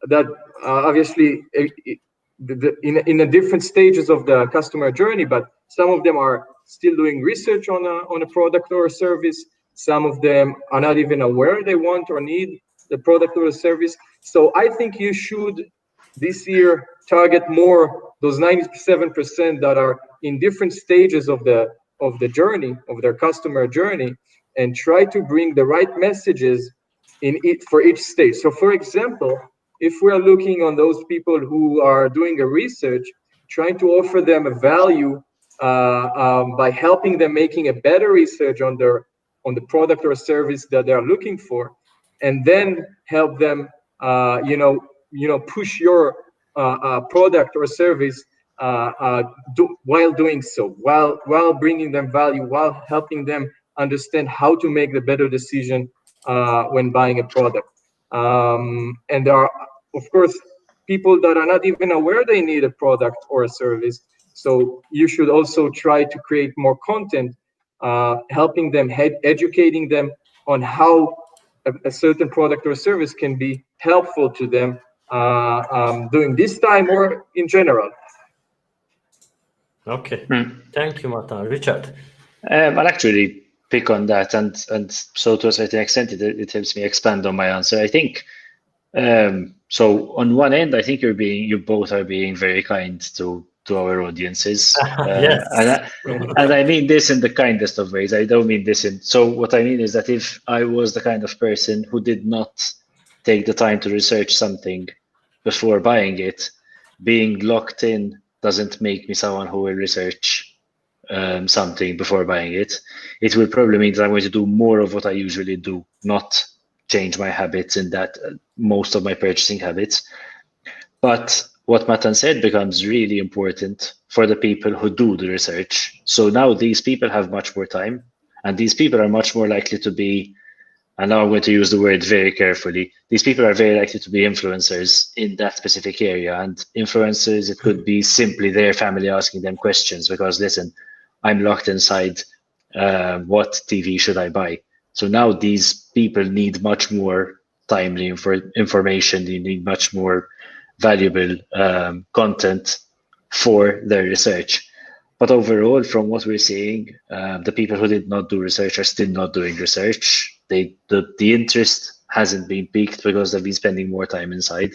that obviously in the different stages of the customer journey, but some of them are still doing research on a product or a service. Some of them are not even aware they want or need the product or the service. So I think you should this year target more those 97% that are in different stages of the journey, of their customer journey, and try to bring the right messages for each stage. So for example, if we are looking on those people who are doing a research, trying to offer them a value by helping them making a better research on the product or service that they are looking for, and then help them push your product or service while doing so, while bringing them value, while helping them understand how to make the better decision when buying a product. And there are, of course, people that are not even aware they need a product or a service. So you should also try to create more content, helping them, educating them on how a certain product or service can be helpful to them during this time or in general. Okay, thank you, Matan. Richard? I'll actually pick on that, and so to a certain extent, it helps me expand on my answer. I think, so on one end, I think you both are being very kind to our audiences. Yes. And I mean this in the kindest of ways. I don't mean this in, so what I mean is that if I was the kind of person who did not take the time to research something before buying it, being locked in doesn't make me someone who will research something before buying it. It will probably mean that I'm going to do more of what I usually do, not change my habits in that, most of my purchasing habits. But what Matan said becomes really important for the people who do the research. So now these people have much more time, and these people are much more likely to be, and now I'm going to use the word very carefully, these people are very likely to be influencers in that specific area. And influencers, it could be simply their family asking them questions because, listen, I'm locked inside, what TV should I buy? So now these people need much more timely information. They need much more valuable content for their research. But overall, from what we're seeing, the people who did not do research are still not doing research. The interest hasn't been piqued because they've been spending more time inside.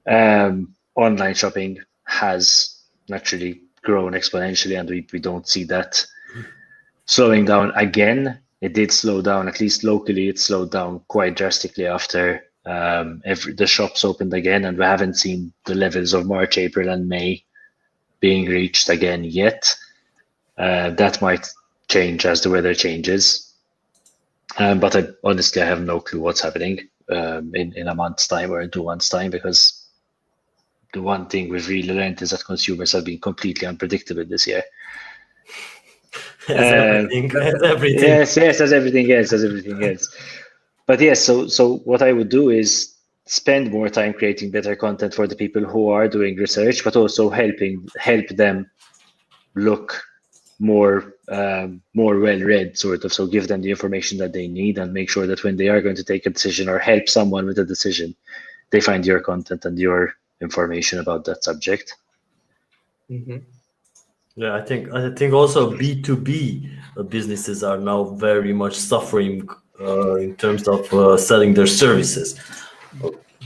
Online shopping has actually grown exponentially, and we don't see that slowing down again. It did slow down, at least locally, it slowed down quite drastically after the shops opened again, and we haven't seen the levels of March, April, and May being reached again yet. That might change as the weather changes. But honestly, I have no clue what's happening in a month's time or in 2 months' time, because the one thing we've really learned is that consumers have been completely unpredictable this year. Everything. Yes, as everything else. But yes, so what I would do is spend more time creating better content for the people who are doing research, but also help them look more well-read, sort of. So give them the information that they need, and make sure that when they are going to take a decision or help someone with a decision, they find your content and your information about that subject. Mm-hmm. Yeah, I think also B2B businesses are now very much suffering in terms of selling their services.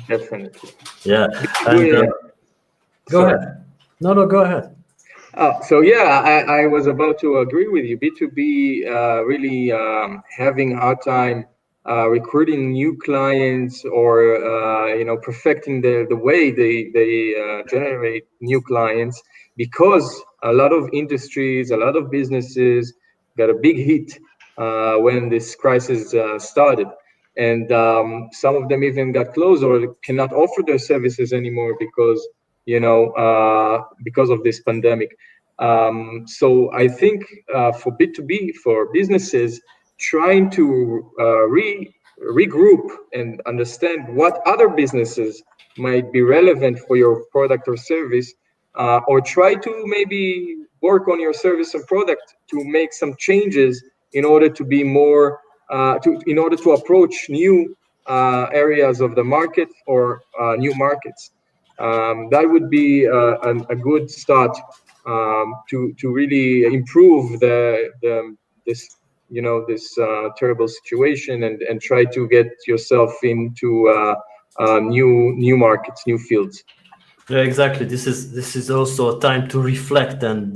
Definitely. Yeah. And, go ahead. No, go ahead. So yeah, I was about to agree with you. B2B really having a hard time recruiting new clients, or perfecting the way they generate new clients, because a lot of industries, a lot of businesses got a big hit when this crisis started, and some of them even got closed or cannot offer their services anymore because of this pandemic. So I think for B2B, for businesses, trying to regroup and understand what other businesses might be relevant for your product or service, or try to maybe work on your service or product to make some changes in order to be more, in order to approach new areas of the market or new markets. That would be a good start to really improve this terrible situation, and try to get yourself into new markets, new fields. Yeah, exactly. This is also a time to reflect and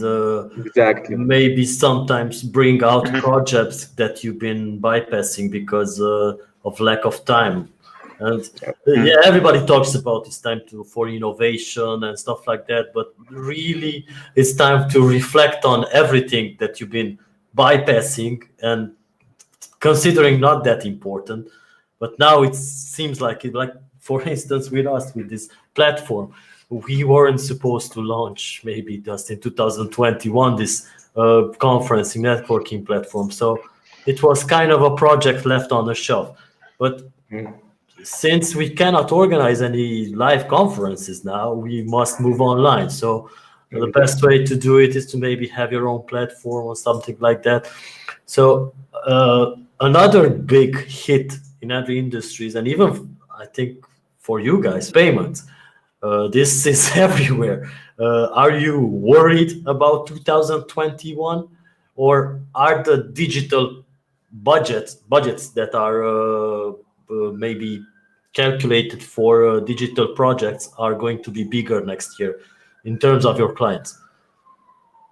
exactly, maybe sometimes bring out projects that you've been bypassing because of lack of time. And yeah, everybody talks about it's time for innovation and stuff like that, but really it's time to reflect on everything that you've been bypassing and considering not that important. But now it seems like for instance with us, with this platform, we weren't supposed to launch maybe just in 2021 this conferencing networking platform. So it was kind of a project left on the shelf. But since we cannot organize any live conferences now, we must move online. So the best way to do it is to maybe have your own platform or something like that. So another big hit in every industry, and even I think for you guys, payments. This is everywhere. Are you worried about 2021, or are the digital budgets that are maybe calculated for digital projects are going to be bigger next year in terms of your clients?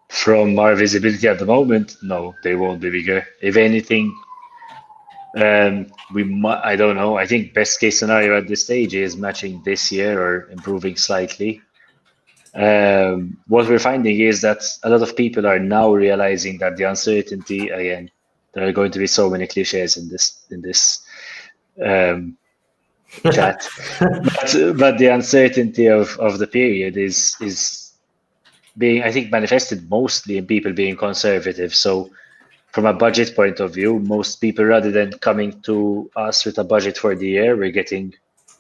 From our visibility at the moment, no, they won't be bigger. If anything, I don't know. I think best case scenario at this stage is matching this year or improving slightly. What we're finding is that a lot of people are now realizing that the uncertainty, again, there are going to be so many cliches in this chat, but the uncertainty of the period is being, I think, manifested mostly in people being conservative. So from a budget point of view, most people, rather than coming to us with a budget for the year, we're getting,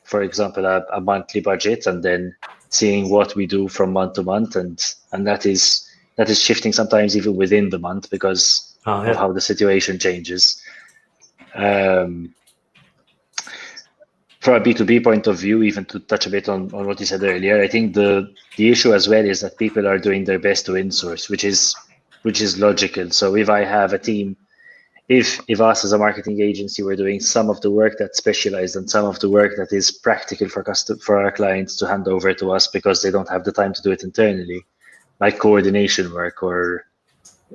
for example, a monthly budget and then seeing what we do from month to month, and that is shifting sometimes even within the month because of how the situation changes. From a B2B point of view, even to touch a bit on what you said earlier, I think the issue as well is that people are doing their best to insource, which is logical. So if I have a team, if us as a marketing agency were doing some of the work that's specialized and some of the work that is practical for our clients to hand over to us because they don't have the time to do it internally, like coordination work or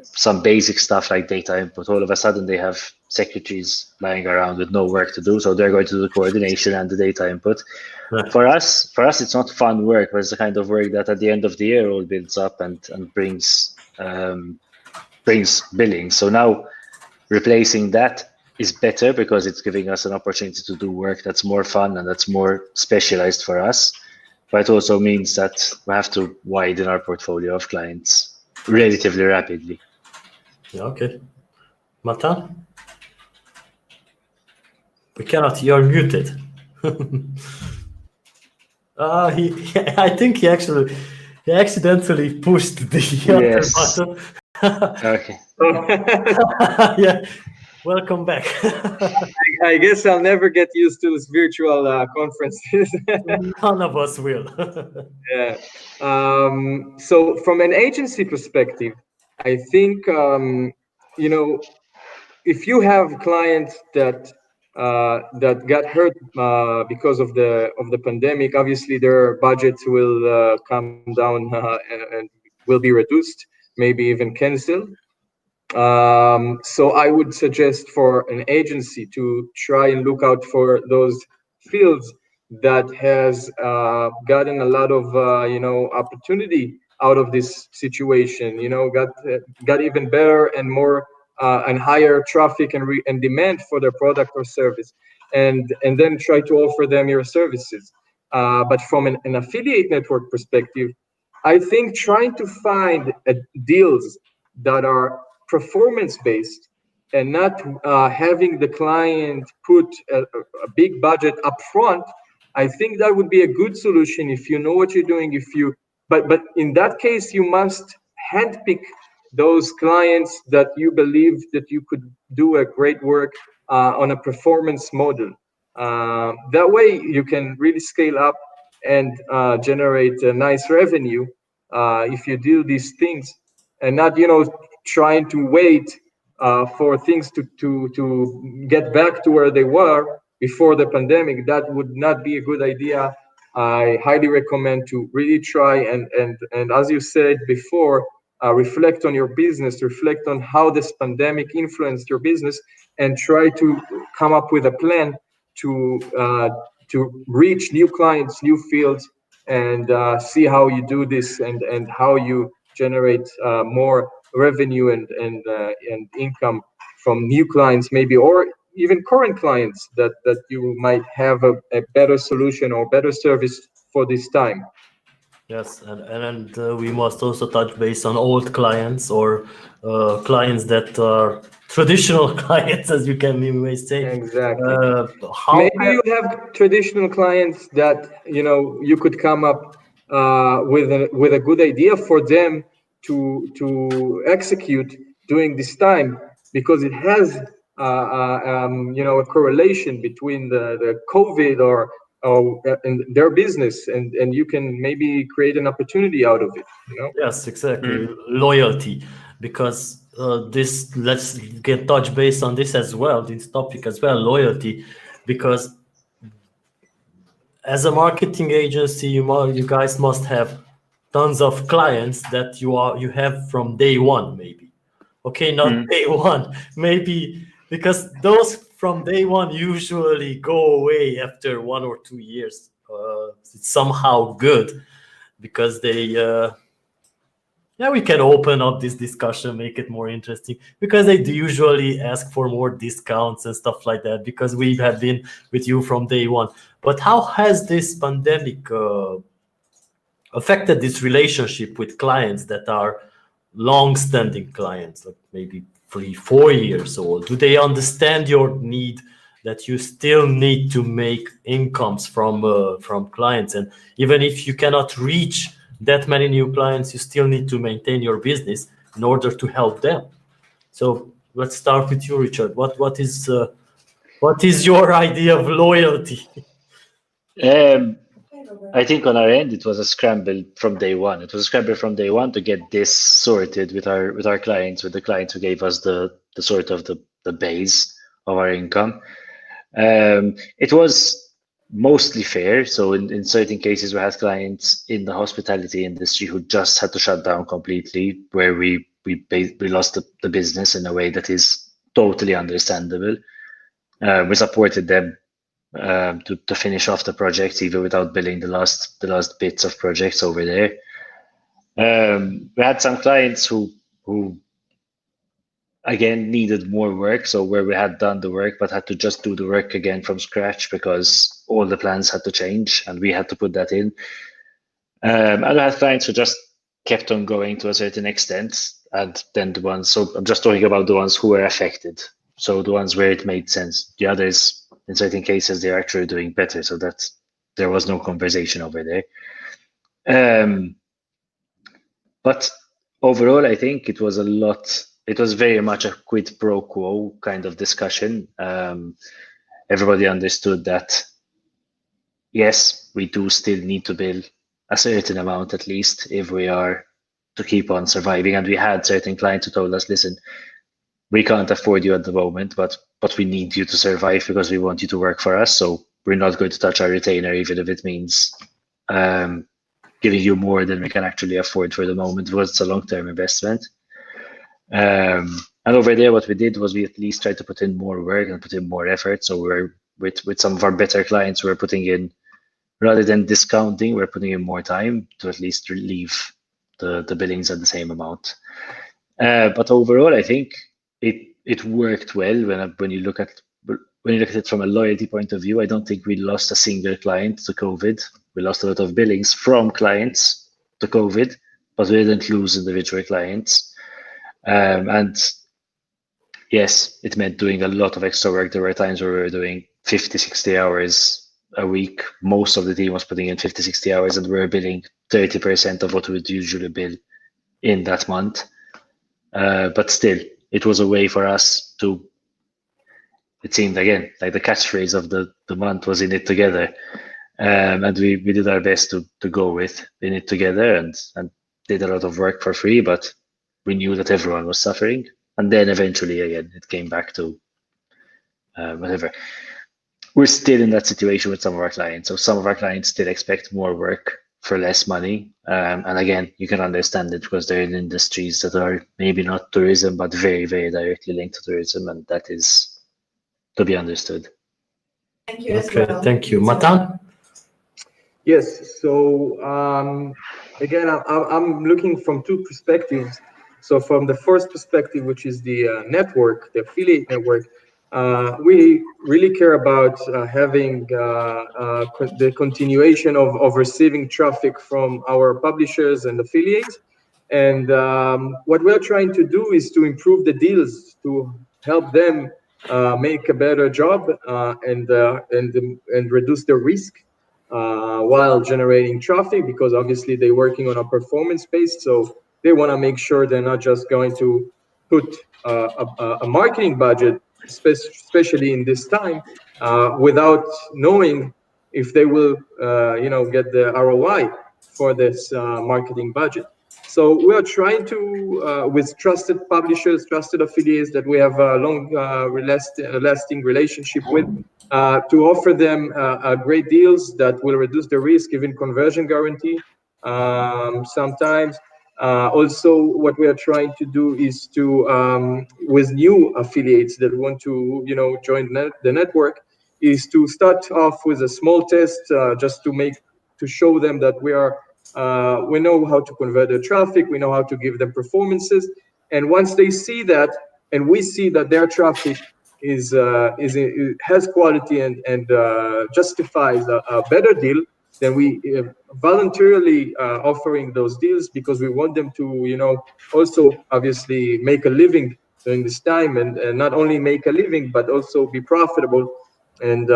some basic stuff like data input, all of a sudden they have secretaries lying around with no work to do, so they're going to do the coordination and the data input. Right. For us, it's not fun work, but it's the kind of work that at the end of the year all builds up and brings billing. So now replacing that is better because it's giving us an opportunity to do work that's more fun and that's more specialized for us. But it also means that we have to widen our portfolio of clients relatively rapidly. Yeah, okay. Matan? We cannot, you're muted. I think he accidentally pushed the other button. Okay. Yeah. Welcome back. I guess I'll never get used to this virtual conferences. None of us will. Yeah. So from an agency perspective, I think if you have clients that got hurt because of the pandemic, obviously their budgets will come down and will be reduced, maybe even canceled. So I would suggest for an agency to try and look out for those fields that has gotten a lot of opportunity out of this situation. Got even better and more and higher traffic and demand for their product or service, and then try to offer them your services. But from an affiliate network perspective, I think trying to find deals that are performance-based and not having the client put a big budget up front, I think that would be a good solution if you know what you're doing. But in that case, you must handpick those clients that you believe that you could do a great work on a performance model. That way, you can really scale up and generate a nice revenue if you do these things, and not trying to wait for things to get back to where they were before the pandemic. That would not be a good idea. I highly recommend to really try and as you said before, reflect on your business, reflect on how this pandemic influenced your business, and try to come up with a plan to reach new clients, new fields, and see how you do this and how you generate more revenue and income from new clients, maybe, or even current clients that you might have a better solution or better service for this time. Yes, and we must also touch base on old clients or clients that are traditional clients, as you can maybe say. Exactly. How Maybe you have traditional clients that you could come up with a good idea for them to execute during this time, because it has a correlation between the COVID or and their business, and you can maybe create an opportunity out of it. Yes, exactly. Loyalty, because let's get touch base on this as well, this topic as well, loyalty, because as a marketing agency, you guys must have tons of clients that you have from day one, maybe. Okay, not day one, maybe, because those from day one usually go away after 1 or 2 years. It's somehow good because they we can open up this discussion, make it more interesting, because they do usually ask for more discounts and stuff like that, because we have been with you from day one. But how has this pandemic affected this relationship with clients that are long-standing clients, like maybe 3-4 years old? Do they understand your need that you still need to make incomes from clients, and even if you cannot reach that many new clients, you still need to maintain your business in order to help them? So let's start with you, Richard. What is your idea of loyalty? I think on our end, it was a scramble from day one. It was a scramble from day one to get this sorted with our clients, with the clients who gave us the sort of the base of our income. It was mostly fair. So in certain cases, we had clients in the hospitality industry who just had to shut down completely, where we lost the business in a way that is totally understandable. We supported them to finish off the projects even without billing the last bits of projects over there. We had some clients who again needed more work, so where we had done the work but had to just do the work again from scratch because all the plans had to change and we had to put that in. And I had clients who just kept on going to a certain extent, and then the ones, so I'm just talking about the ones who were affected, so the ones where it made sense. The others, in certain cases, they're actually doing better, so that there was no conversation over there. But overall, I think it was very much a quid pro quo kind of discussion. Everybody understood that, yes, we do still need to bill a certain amount at least if we are to keep on surviving. And we had certain clients who told us, listen, we can't afford you at the moment, but we need you to survive because we want you to work for us. So we're not going to touch our retainer, even if it means giving you more than we can actually afford for the moment, because it's a long-term investment. And over there, what we did was we at least tried to put in more work and put in more effort. So we're with some of our better clients, we're putting in, rather than discounting, we're putting in more time to at least leave the billings at the same amount. But overall, I think it worked well. When you look at it from a loyalty point of view, I don't think we lost a single client to COVID. We lost a lot of billings from clients to COVID, but we didn't lose individual clients. And yes, it meant doing a lot of extra work. There were times where we were doing 50, 60 hours a week. Most of the team was putting in 50, 60 hours, and we were billing 30% of what we would usually bill in that month. But still, it was a way for us to, it seemed again, like the catchphrase of the month was in it together. And we did our best to go with in it together and did a lot of work for free, but we knew that everyone was suffering. And then eventually, again, it came back to whatever. We're still in that situation with some of our clients. So some of our clients still expect more work for less money. And again, you can understand it because they're in industries that are maybe not tourism, but very, very directly linked to tourism. And that is to be understood. Thank you as Okay, well. thank you. Matan? Yes. So again, I'm looking from two perspectives. So from the first perspective, which is the network, the affiliate network, we really care about having the continuation of receiving traffic from our publishers and affiliates. And what we're trying to do is to improve the deals, to help them make a better job and reduce their risk while generating traffic, because obviously they're working on a performance base, so they want to make sure they're not just going to put a marketing budget, especially in this time, without knowing if they will, get the ROI for this marketing budget. So we are trying to, with trusted publishers, trusted affiliates that we have a long, lasting relationship with, to offer them great deals that will reduce the risk, even conversion guarantee. Sometimes also what we are trying to do is to, with new affiliates that want to, join the network, is to start off with a small test, just to show them that we know how to convert their traffic, we know how to give them performances, and once they see that, and we see that their traffic has quality and justifies a better deal, then we voluntarily offering those deals, because we want them to, also obviously make a living during this time, and not only make a living but also be profitable and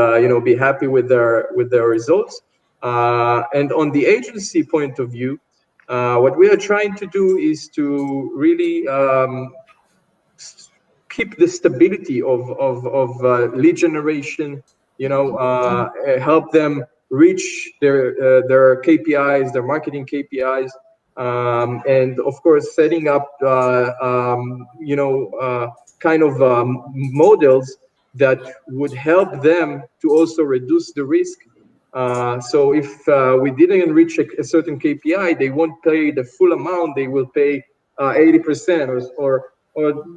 be happy with their results. And on the agency point of view, what we are trying to do is to really keep the stability of lead generation, help them reach their KPIs, their marketing KPIs, and of course setting up kind of models that would help them to also reduce the risk. So if we didn't reach a certain KPI, they won't pay the full amount, they will pay 80% or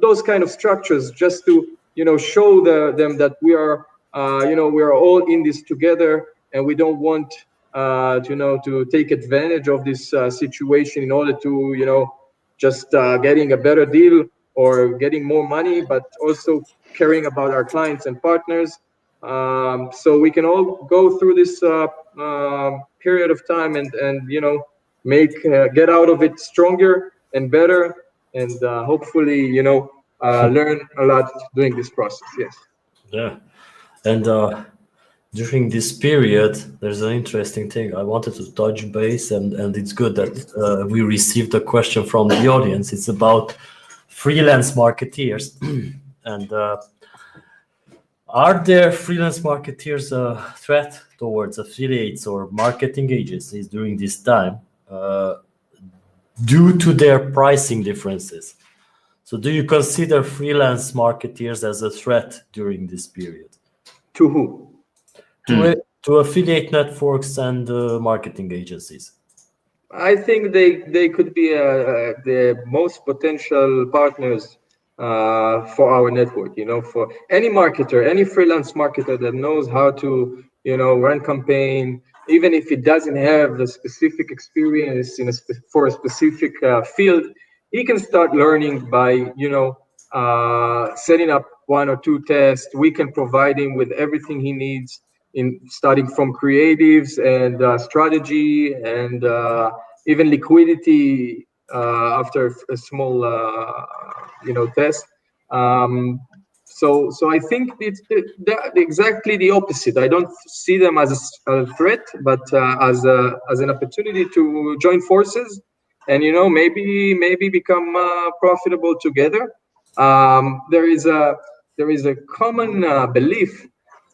those kind of structures, just to show them that we are we are all in this together, and we don't want to take advantage of this situation in order to just getting a better deal or getting more money, but also caring about our clients and partners. So we can all go through this period of time and get out of it stronger and better, and hopefully learn a lot doing this process. Yes. Yeah, and during this period, there's an interesting thing I wanted to touch base, and it's good that we received a question from the audience. It's about freelance marketeers, and are there freelance marketeers a threat towards affiliates or marketing agencies during this time due to their pricing differences? So do you consider freelance marketeers as a threat during this period? To who? To affiliate networks and marketing agencies. I think they could be the most potential partners for our network. For any marketer, any freelance marketer that knows how to run campaign, even if it doesn't have the specific experience for a specific field, he can start learning by setting up 1 or 2 tests. We can provide him with everything he needs, in starting from creatives and strategy and even liquidity after a small test. So I think it's exactly the opposite. I don't see them as a threat, but as an opportunity to join forces and maybe become profitable together. There is a common belief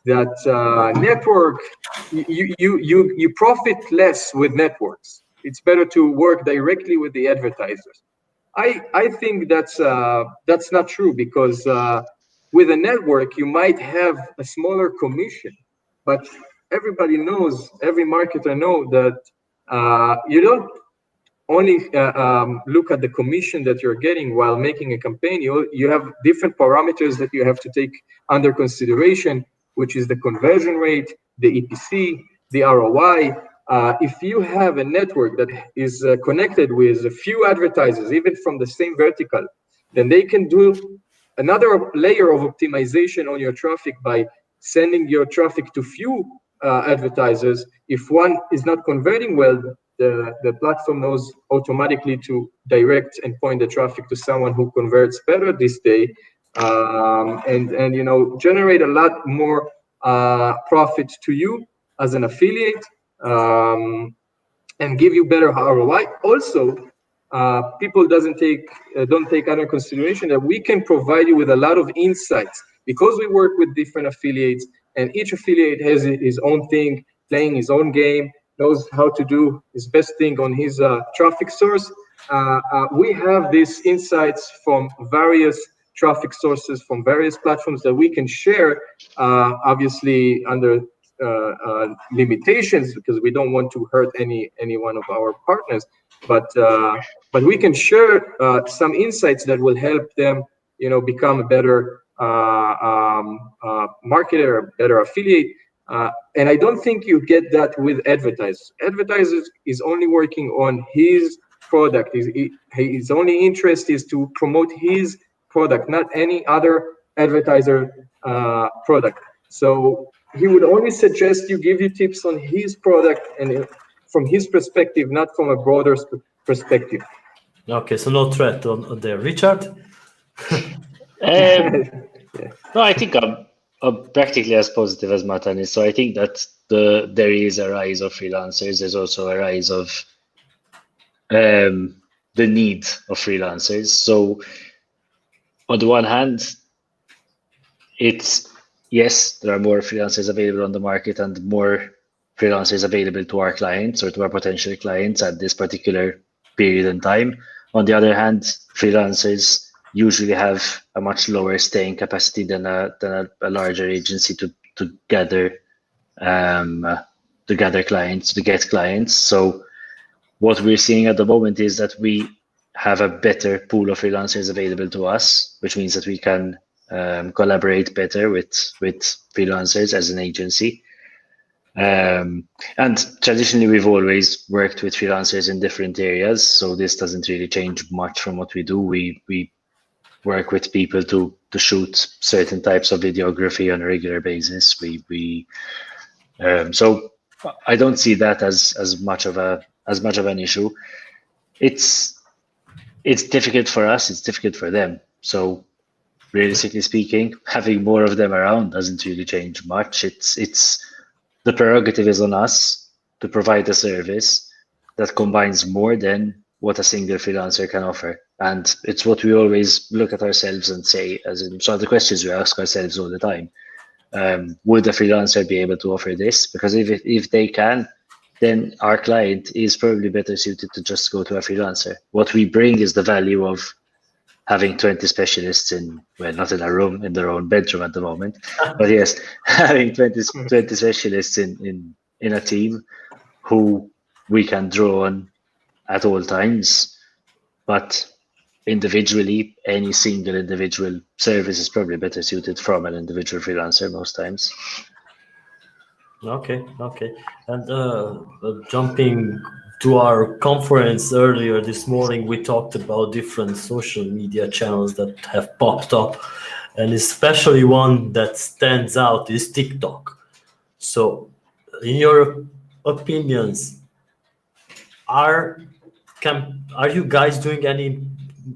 that network, you profit less with networks. It's better to work directly with the advertisers. I think that's not true, because with a network you might have a smaller commission, but everybody knows, every marketer knows that you don't only look at the commission that you're getting while making a campaign. You have different parameters that you have to take under consideration, which is the conversion rate, the EPC, the ROI. If you have a network that is connected with a few advertisers, even from the same vertical, then they can do another layer of optimization on your traffic by sending your traffic to few advertisers. If one is not converting well, the platform knows automatically to direct and point the traffic to someone who converts better this day. and you know, generate a lot more profit to you as an affiliate, and give you better ROI. Also, people don't take under consideration that we can provide you with a lot of insights because we work with different affiliates, and each affiliate has his own thing, playing his own game, knows how to do his best thing on his traffic source. We have these insights from various traffic sources, from various platforms that we can share, obviously under limitations, because we don't want to hurt any one of our partners, but we can share some insights that will help them, you know, become a better marketer, a better affiliate. And I don't think you get that with advertisers. Advertisers is only working on his product. His only interest is to promote his product, not any other advertiser product. So he would only suggest you give you tips on his product and from his perspective, not from a broader perspective. Okay, so no threat on there. Richard? No, I think I'm practically as positive as Matan is. So I think that there is a rise of freelancers. There's also a rise of the need of freelancers. So on the one hand, yes, there are more freelancers available on the market and more freelancers available to our clients or to our potential clients at this particular period in time. On the other hand, freelancers usually have a much lower staying capacity than a larger agency to gather clients, to get clients. So what we're seeing at the moment is that we have a better pool of freelancers available to us, which means that we can collaborate better with freelancers as an agency. And traditionally, we've always worked with freelancers in different areas, so this doesn't really change much from what we do. We work with people to shoot certain types of videography on a regular basis. So I don't see that as much of an issue. It's difficult for us. It's difficult for them. So realistically speaking, having more of them around doesn't really change much. It's the prerogative is on us to provide a service that combines more than what a single freelancer can offer. And it's what we always look at ourselves and say, so the questions we ask ourselves all the time. Would a freelancer be able to offer this? Because if they can, then our client is probably better suited to just go to a freelancer. What we bring is the value of having 20 specialists not in a room, in their own bedroom at the moment, but yes, having 20 specialists in a team who we can draw on at all times. But individually, any single individual service is probably better suited from an individual freelancer most times. Okay. And jumping to our conference earlier this morning, we talked about different social media channels that have popped up, and especially one that stands out is TikTok. So in your opinions, are you guys doing any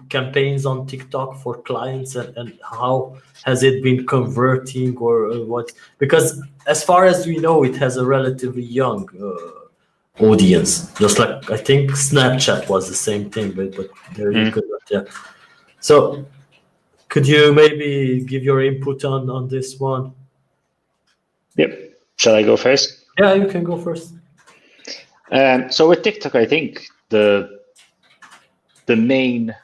campaigns on TikTok for clients, and how has it been converting, or what? Because as far as we know, it has a relatively young audience, just like I think Snapchat was the same thing, but there you go. Yeah. So could you maybe give your input on this one? Yep. Shall I go first? Yeah, you can go first. So with TikTok, I think the main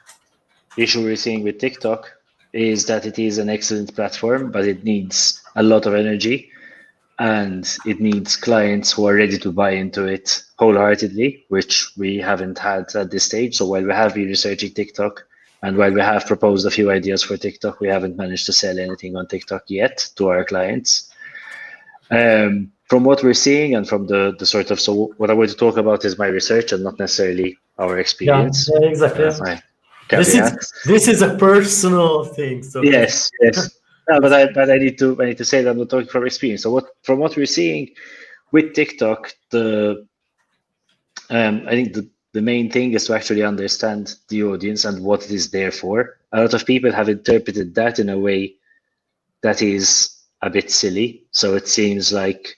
issue we're seeing with TikTok is that it is an excellent platform, but it needs a lot of energy, and it needs clients who are ready to buy into it wholeheartedly, which we haven't had at this stage. So while we have been researching TikTok, and while we have proposed a few ideas for TikTok, we haven't managed to sell anything on TikTok yet to our clients. From what we're seeing and from the sort of, so what I want to talk about is my research and not necessarily our experience. Yeah, exactly. This is a personal thing. So yes. No, but I need to say that I'm not talking from experience. So from what we're seeing with TikTok, I think the the main thing is to actually understand the audience and what it is there for. A lot of people have interpreted that in a way that is a bit silly. So it seems like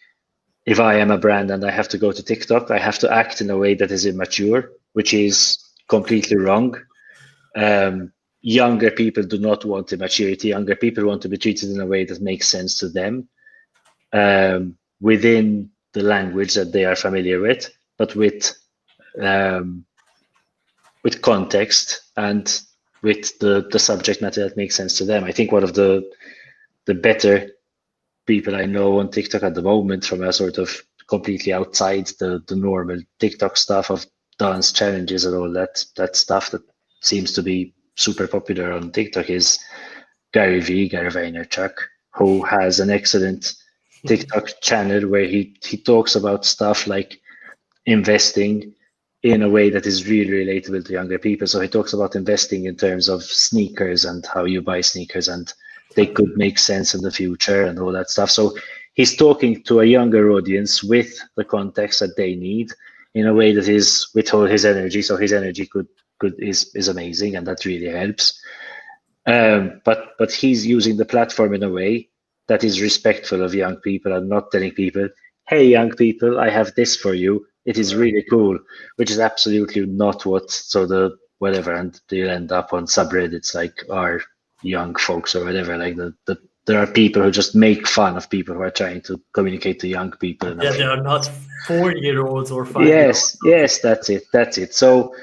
if I am a brand and I have to go to TikTok, I have to act in a way that is immature, which is completely wrong. Younger people do not want immaturity. Younger people want to be treated in a way that makes sense to them, within the language that they are familiar with, but with context and with the subject matter that makes sense to them. I think one of the better people I know on TikTok at the moment, from a sort of completely outside the normal TikTok stuff of dance challenges and all that stuff that seems to be super popular on TikTok, is Gary Vaynerchuk, who has an excellent TikTok channel where he talks about stuff like investing in a way that is really relatable to younger people. So he talks about investing in terms of sneakers and how you buy sneakers and they could make sense in the future and all that stuff. So he's talking to a younger audience with the context that they need in a way that is with all his energy. So his energy is amazing, and that really helps. But he's using the platform in a way that is respectful of young people and not telling people, hey, young people, I have this for you. It is really cool, which is absolutely not what, so the whatever, and they'll end up on subreddits like our young folks or whatever, like there are people who just make fun of people who are trying to communicate to young people. Yeah, they are not 4-year-olds or 5-year-olds. Yes, that's it. So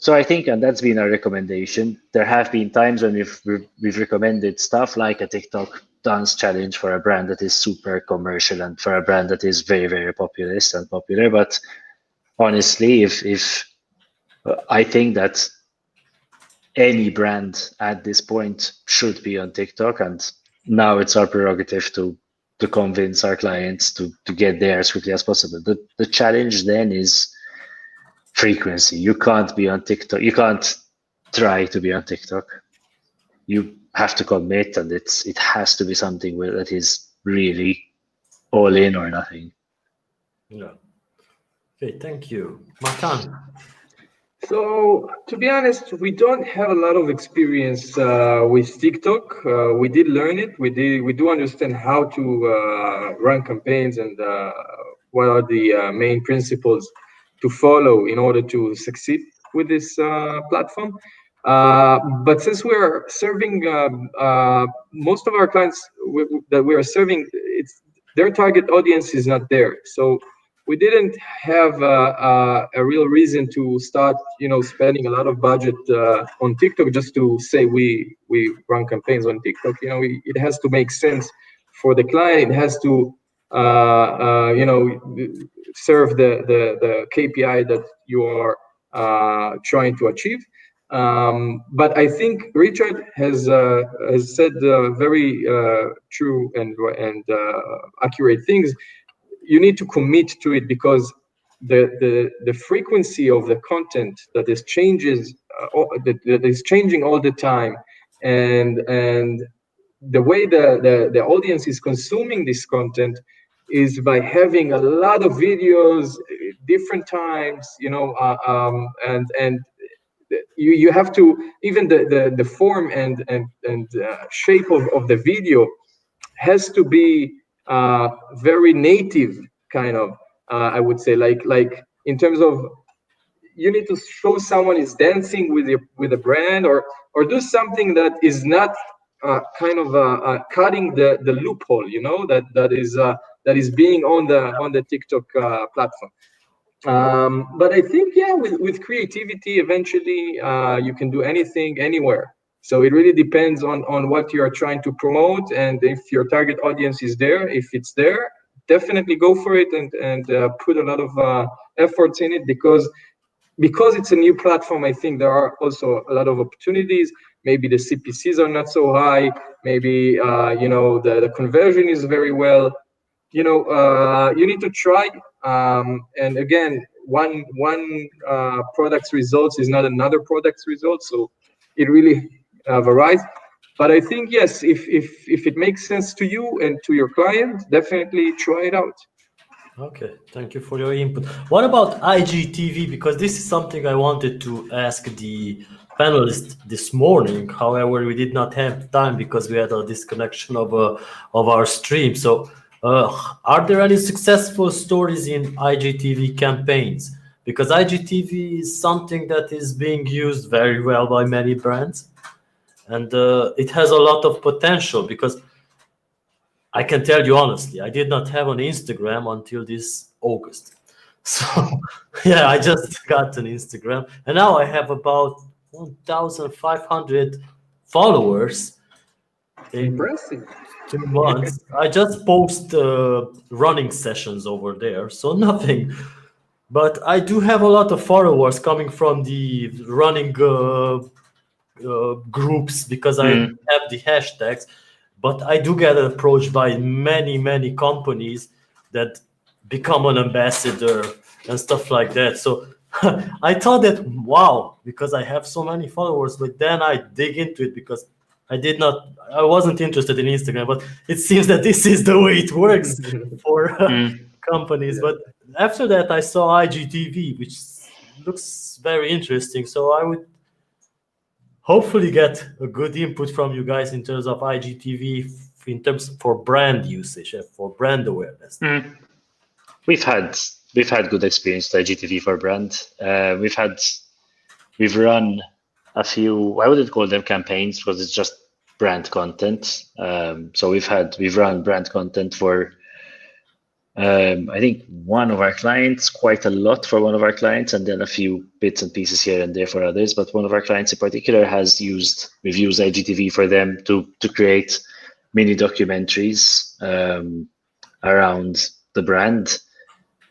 I think, and that's been our recommendation. There have been times when we've recommended stuff like a TikTok dance challenge for a brand that is super commercial and for a brand that is very, very populist and popular. But honestly, if I think that any brand at this point should be on TikTok, and now it's our prerogative to convince our clients to get there as quickly as possible. The challenge then is frequency. You can't be on TikTok. You can't try to be on TikTok. You have to commit, and it has to be something that is really all in or nothing. Yeah. Okay, thank you. Matan. So, to be honest, we don't have a lot of experience with TikTok. We did learn it. We do understand how to run campaigns and what are the main principles to follow in order to succeed with this platform. But since we're serving most of our clients that we are serving, their target audience is not there. So we didn't have a real reason to start, spending a lot of budget on TikTok just to say we run campaigns on TikTok. It has to make sense for the client. It has to, serve the KPI that you are trying to achieve. But I think Richard has said very true and accurate things. You need to commit to it, because the frequency of the content that is that is changing all the time, and the way the audience is consuming this content is by having a lot of videos, different times, and you have to, even the form and shape of the video has to be very native, kind of, I would say, like in terms of, you need to show someone is dancing with a brand, or do something that is not kind of cutting the loophole, that is being on the TikTok platform. But I think, yeah, with creativity, eventually you can do anything anywhere. So it really depends on what you are trying to promote, and if your target audience is there. If it's there, definitely go for it and put a lot of efforts in it, because it's a new platform. I think there are also a lot of opportunities. Maybe the CPCs are not so high. Maybe the conversion is very well. You need to try. And again, one product's results is not another product's result. So it really varies. But I think, yes, if it makes sense to you and to your client, definitely try it out. Okay, thank you for your input. What about IGTV? Because this is something I wanted to ask the panelists this morning. However, we did not have time because we had a disconnection of our stream. So, are there any successful stories in IGTV campaigns? Because IGTV is something that is being used very well by many brands, and it has a lot of potential. Because I can tell you honestly, I did not have an Instagram until this August. So yeah, I just got an Instagram, and now I have about 1,500 followers in Impressive. 2 months. I just post running sessions over there, so nothing. But I do have a lot of followers coming from the running groups because I have the hashtags. But I do get approached by many companies that become an ambassador and stuff like that. So I thought that, wow, because I have so many followers, but then I dig into it because I wasn't interested in Instagram, but it seems that this is the way it works for companies. But after that, I saw IGTV, which looks very interesting. So I would hopefully get a good input from you guys in terms of IGTV, in terms for brand usage, for brand awareness. We've had good experience with IGTV for brand. We've run a few, I wouldn't call them campaigns because it's just brand content. So we've run brand content for I think one of our clients, quite a lot for one of our clients, and then a few bits and pieces here and there for others. But one of our clients in particular we've used IGTV for them to create mini documentaries around the brand,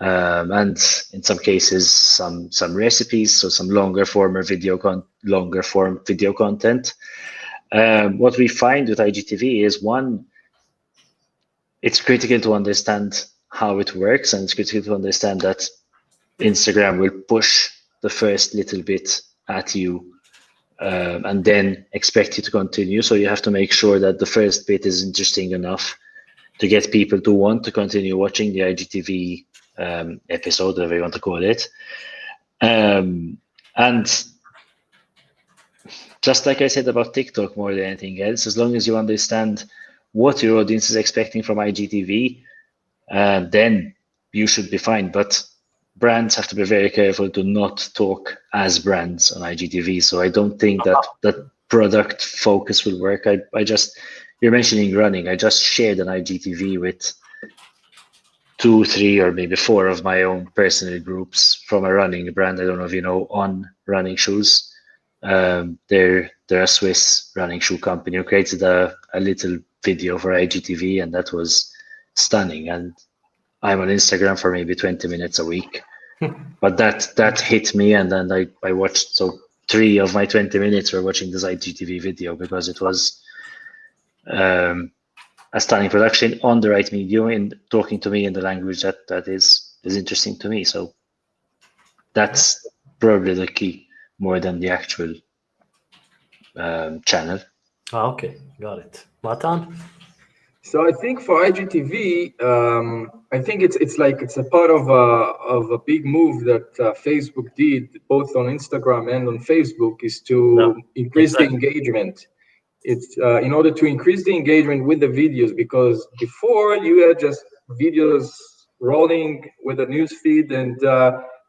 and in some cases some recipes, so some longer form video content. What we find with IGTV is, one, it's critical to understand how it works, and it's critical to understand that Instagram will push the first little bit at you and then expect you to continue. So you have to make sure that the first bit is interesting enough to get people to want to continue watching the IGTV episode, whatever you want to call it. And just like I said about TikTok, more than anything else, as long as you understand what your audience is expecting from IGTV, then you should be fine. But brands have to be very careful to not talk as brands on IGTV. So I don't think that product focus will work. You're mentioning running. I just shared an IGTV with 2, 3, or maybe 4 of my own personal groups from a running brand. I don't know if you know On Running Shoes. They're a Swiss running shoe company who created a little video for IGTV, and that was stunning. And I'm on Instagram for maybe 20 minutes a week, but that hit me, and then I watched. So 3 of my 20 minutes were watching this IGTV video because it was a stunning production on the right medium and talking to me in the language that is interesting to me. So that's probably the key, more than the actual channel. Okay, got it. Matan? So I think for IGTV, I think it's a part of a big move that Facebook did, both on Instagram and on Facebook, is to increase the engagement. It's in order to increase the engagement with the videos, because before you had just videos rolling with a news feed, and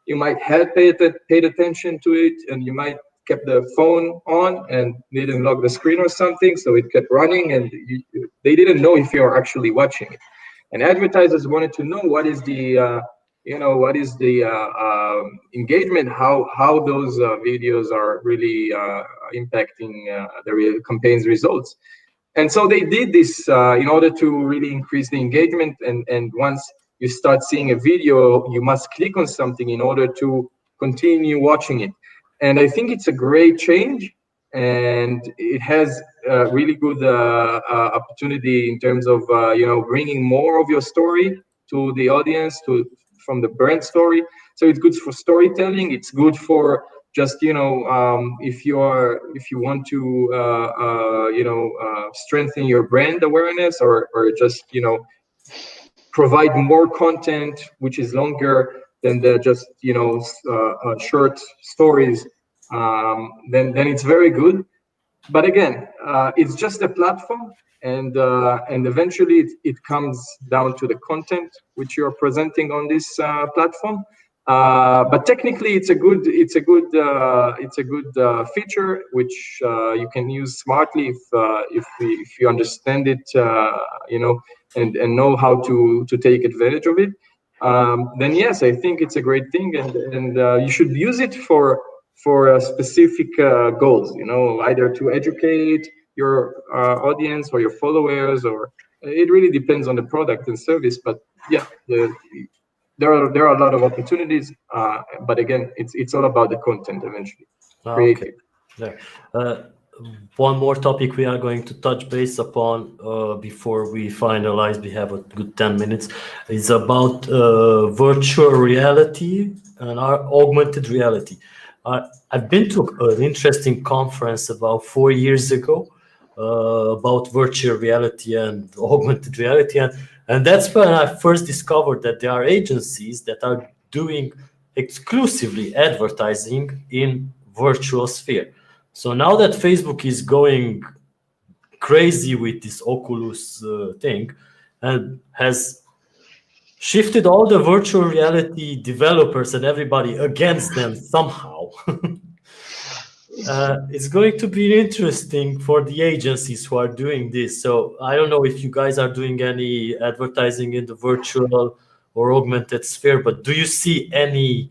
you might have paid attention to it, and you might kept the phone on and didn't lock the screen or something, so it kept running, and they didn't know if you're actually watching it. And advertisers wanted to know what is the engagement, how those videos are really impacting the real campaign's results. And so they did this in order to really increase the engagement. And once you start seeing a video, you must click on something in order to continue watching it. And I think it's a great change, and it has a really good opportunity in terms of bringing more of your story to the audience, from the brand story. So it's good for storytelling. It's good for just if you want to strengthen your brand awareness, or just provide more content, which is longer than the just short stories, then it's very good. But again, it's just a platform, and eventually it comes down to the content which you're presenting on this platform. But technically, it's a good feature which you can use smartly if you understand it, and know how to take advantage of it. Then yes, I think it's a great thing, and you should use it for specific goals. Either to educate your audience or your followers, or it really depends on the product and service. But yeah, there are a lot of opportunities, but again, it's all about the content eventually. Okay. There. One more topic we are going to touch base upon before we finalize. We have a good 10 minutes. Is about virtual reality and our augmented reality. I've been to an interesting conference about 4 years ago about virtual reality and augmented reality, and that's when I first discovered that there are agencies that are doing exclusively advertising in virtual sphere. So now that Facebook is going crazy with this Oculus thing and has shifted all the virtual reality developers and everybody against them somehow, it's going to be interesting for the agencies who are doing this. So I don't know if you guys are doing any advertising in the virtual or augmented sphere, but do you see any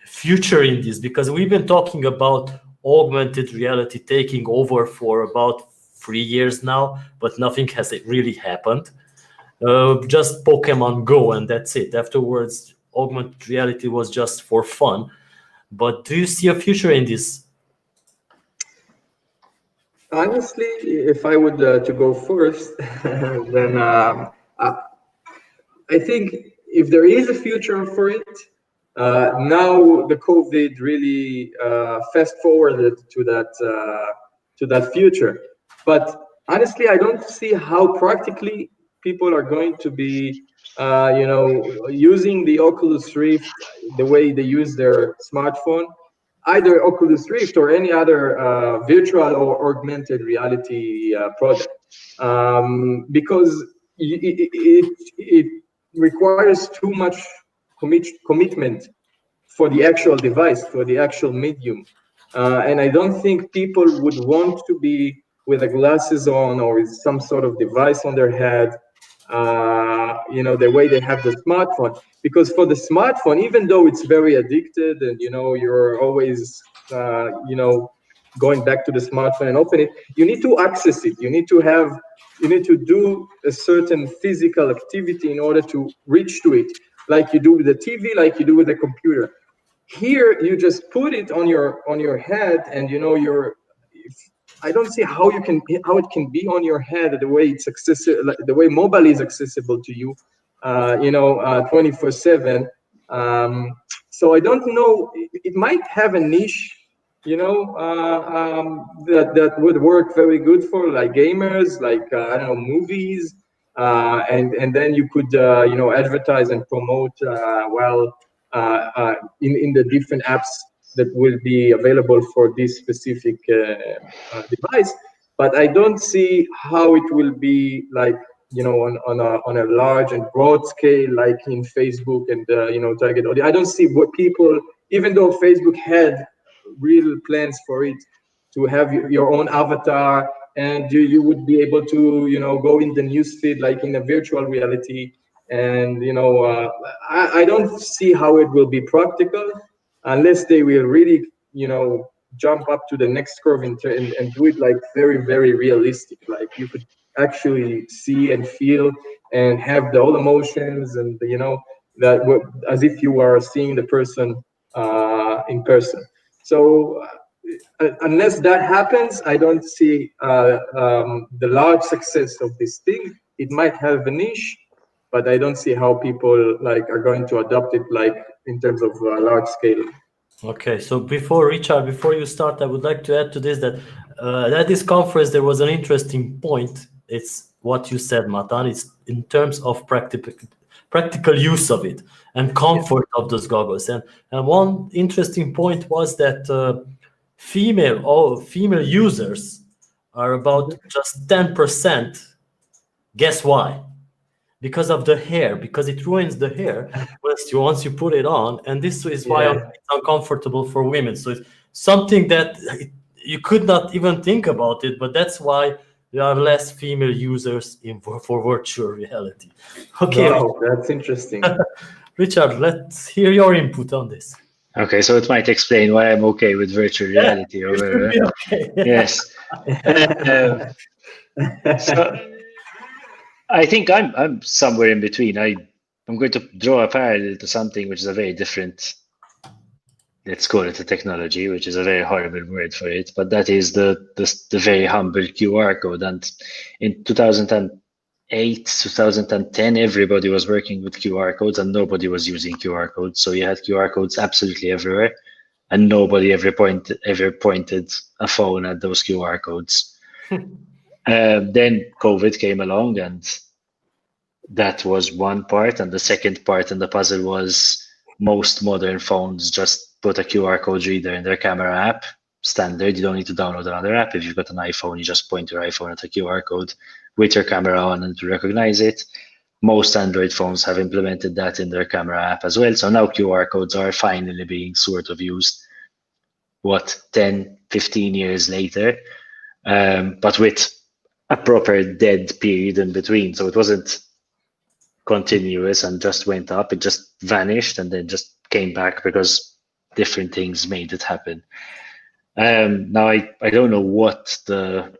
future in this? Because we've been talking about augmented reality taking over for about 3 years now, but nothing has really happened. Just Pokemon Go, and that's it. Afterwards, augmented reality was just for fun. But do you see a future in this? Honestly, if I would to go first, then I think if there is a future for it, now the COVID really fast forwarded to that future. But honestly, I don't see how practically people are going to be, using the Oculus Rift the way they use their smartphone, either Oculus Rift or any other virtual or augmented reality product, because it requires too much commitment for the actual device, for the actual medium. And I don't think people would want to be with the glasses on or with some sort of device on their head, the way they have the smartphone. Because for the smartphone, even though it's very addicted and, you're always, going back to the smartphone and open it, you need to access it. You need to do a certain physical activity in order to reach to it, like you do with the TV, like you do with the computer. Here, you just put it on your head, and I don't see how it can be on your head the way it's accessible, like the way mobile is accessible to you, 24/7. So I don't know. It might have a niche, that would work very good for like gamers, like I don't know, movies, and then you could advertise and promote in the different apps that will be available for this specific device. But I don't see how it will be like on a large and broad scale, like in Facebook and target audience. I don't see what people, even though Facebook had real plans for it to have your own avatar, and you would be able to go in the newsfeed like in a virtual reality. And I don't see how it will be practical unless they will really jump up to the next curve and do it like very, very realistic. Like you could actually see and feel and have the all emotions, and that as if you are seeing the person in person. So unless that happens, I don't see the large success of this thing. It might have a niche, but I don't see how people are going to adopt it in terms of large scale. Okay, so before you start, I would like to add to this that at this conference there was an interesting point. It's what you said, Matan, is in terms of practical use of it and comfort of those goggles. And one interesting point was that female users are about just 10%. Guess why? Because of the hair, because it ruins the hair once you put it on. And this is why it's uncomfortable for women. So it's something that you could not even think about it, but that's why there are less female users for virtual reality. Okay. Wow, that's interesting. Richard, let's hear your input on this. Okay, so it might explain why I'm okay with virtual reality. You should be okay. Yes. So I think I'm somewhere in between. I'm going to draw a parallel to something which is a very different, let's call it a technology, which is a very horrible word for it, but that is the very humble QR code. And in 2008, 2010, everybody was working with QR codes and nobody was using QR codes. So you had QR codes absolutely everywhere and nobody ever pointed a phone at those QR codes. Then COVID came along and that was one part. And the second part in the puzzle was most modern phones just put a QR code reader in their camera app, standard. You don't need to download another app. If you've got an iPhone, you just point your iPhone at a QR code with your camera on and to recognize it. Most Android phones have implemented that in their camera app as well. So now QR codes are finally being sort of used, 10, 15 years later, but with a proper dead period in between. So it wasn't continuous and just went up. It just vanished and then just came back because different things made it happen. Now I don't know what the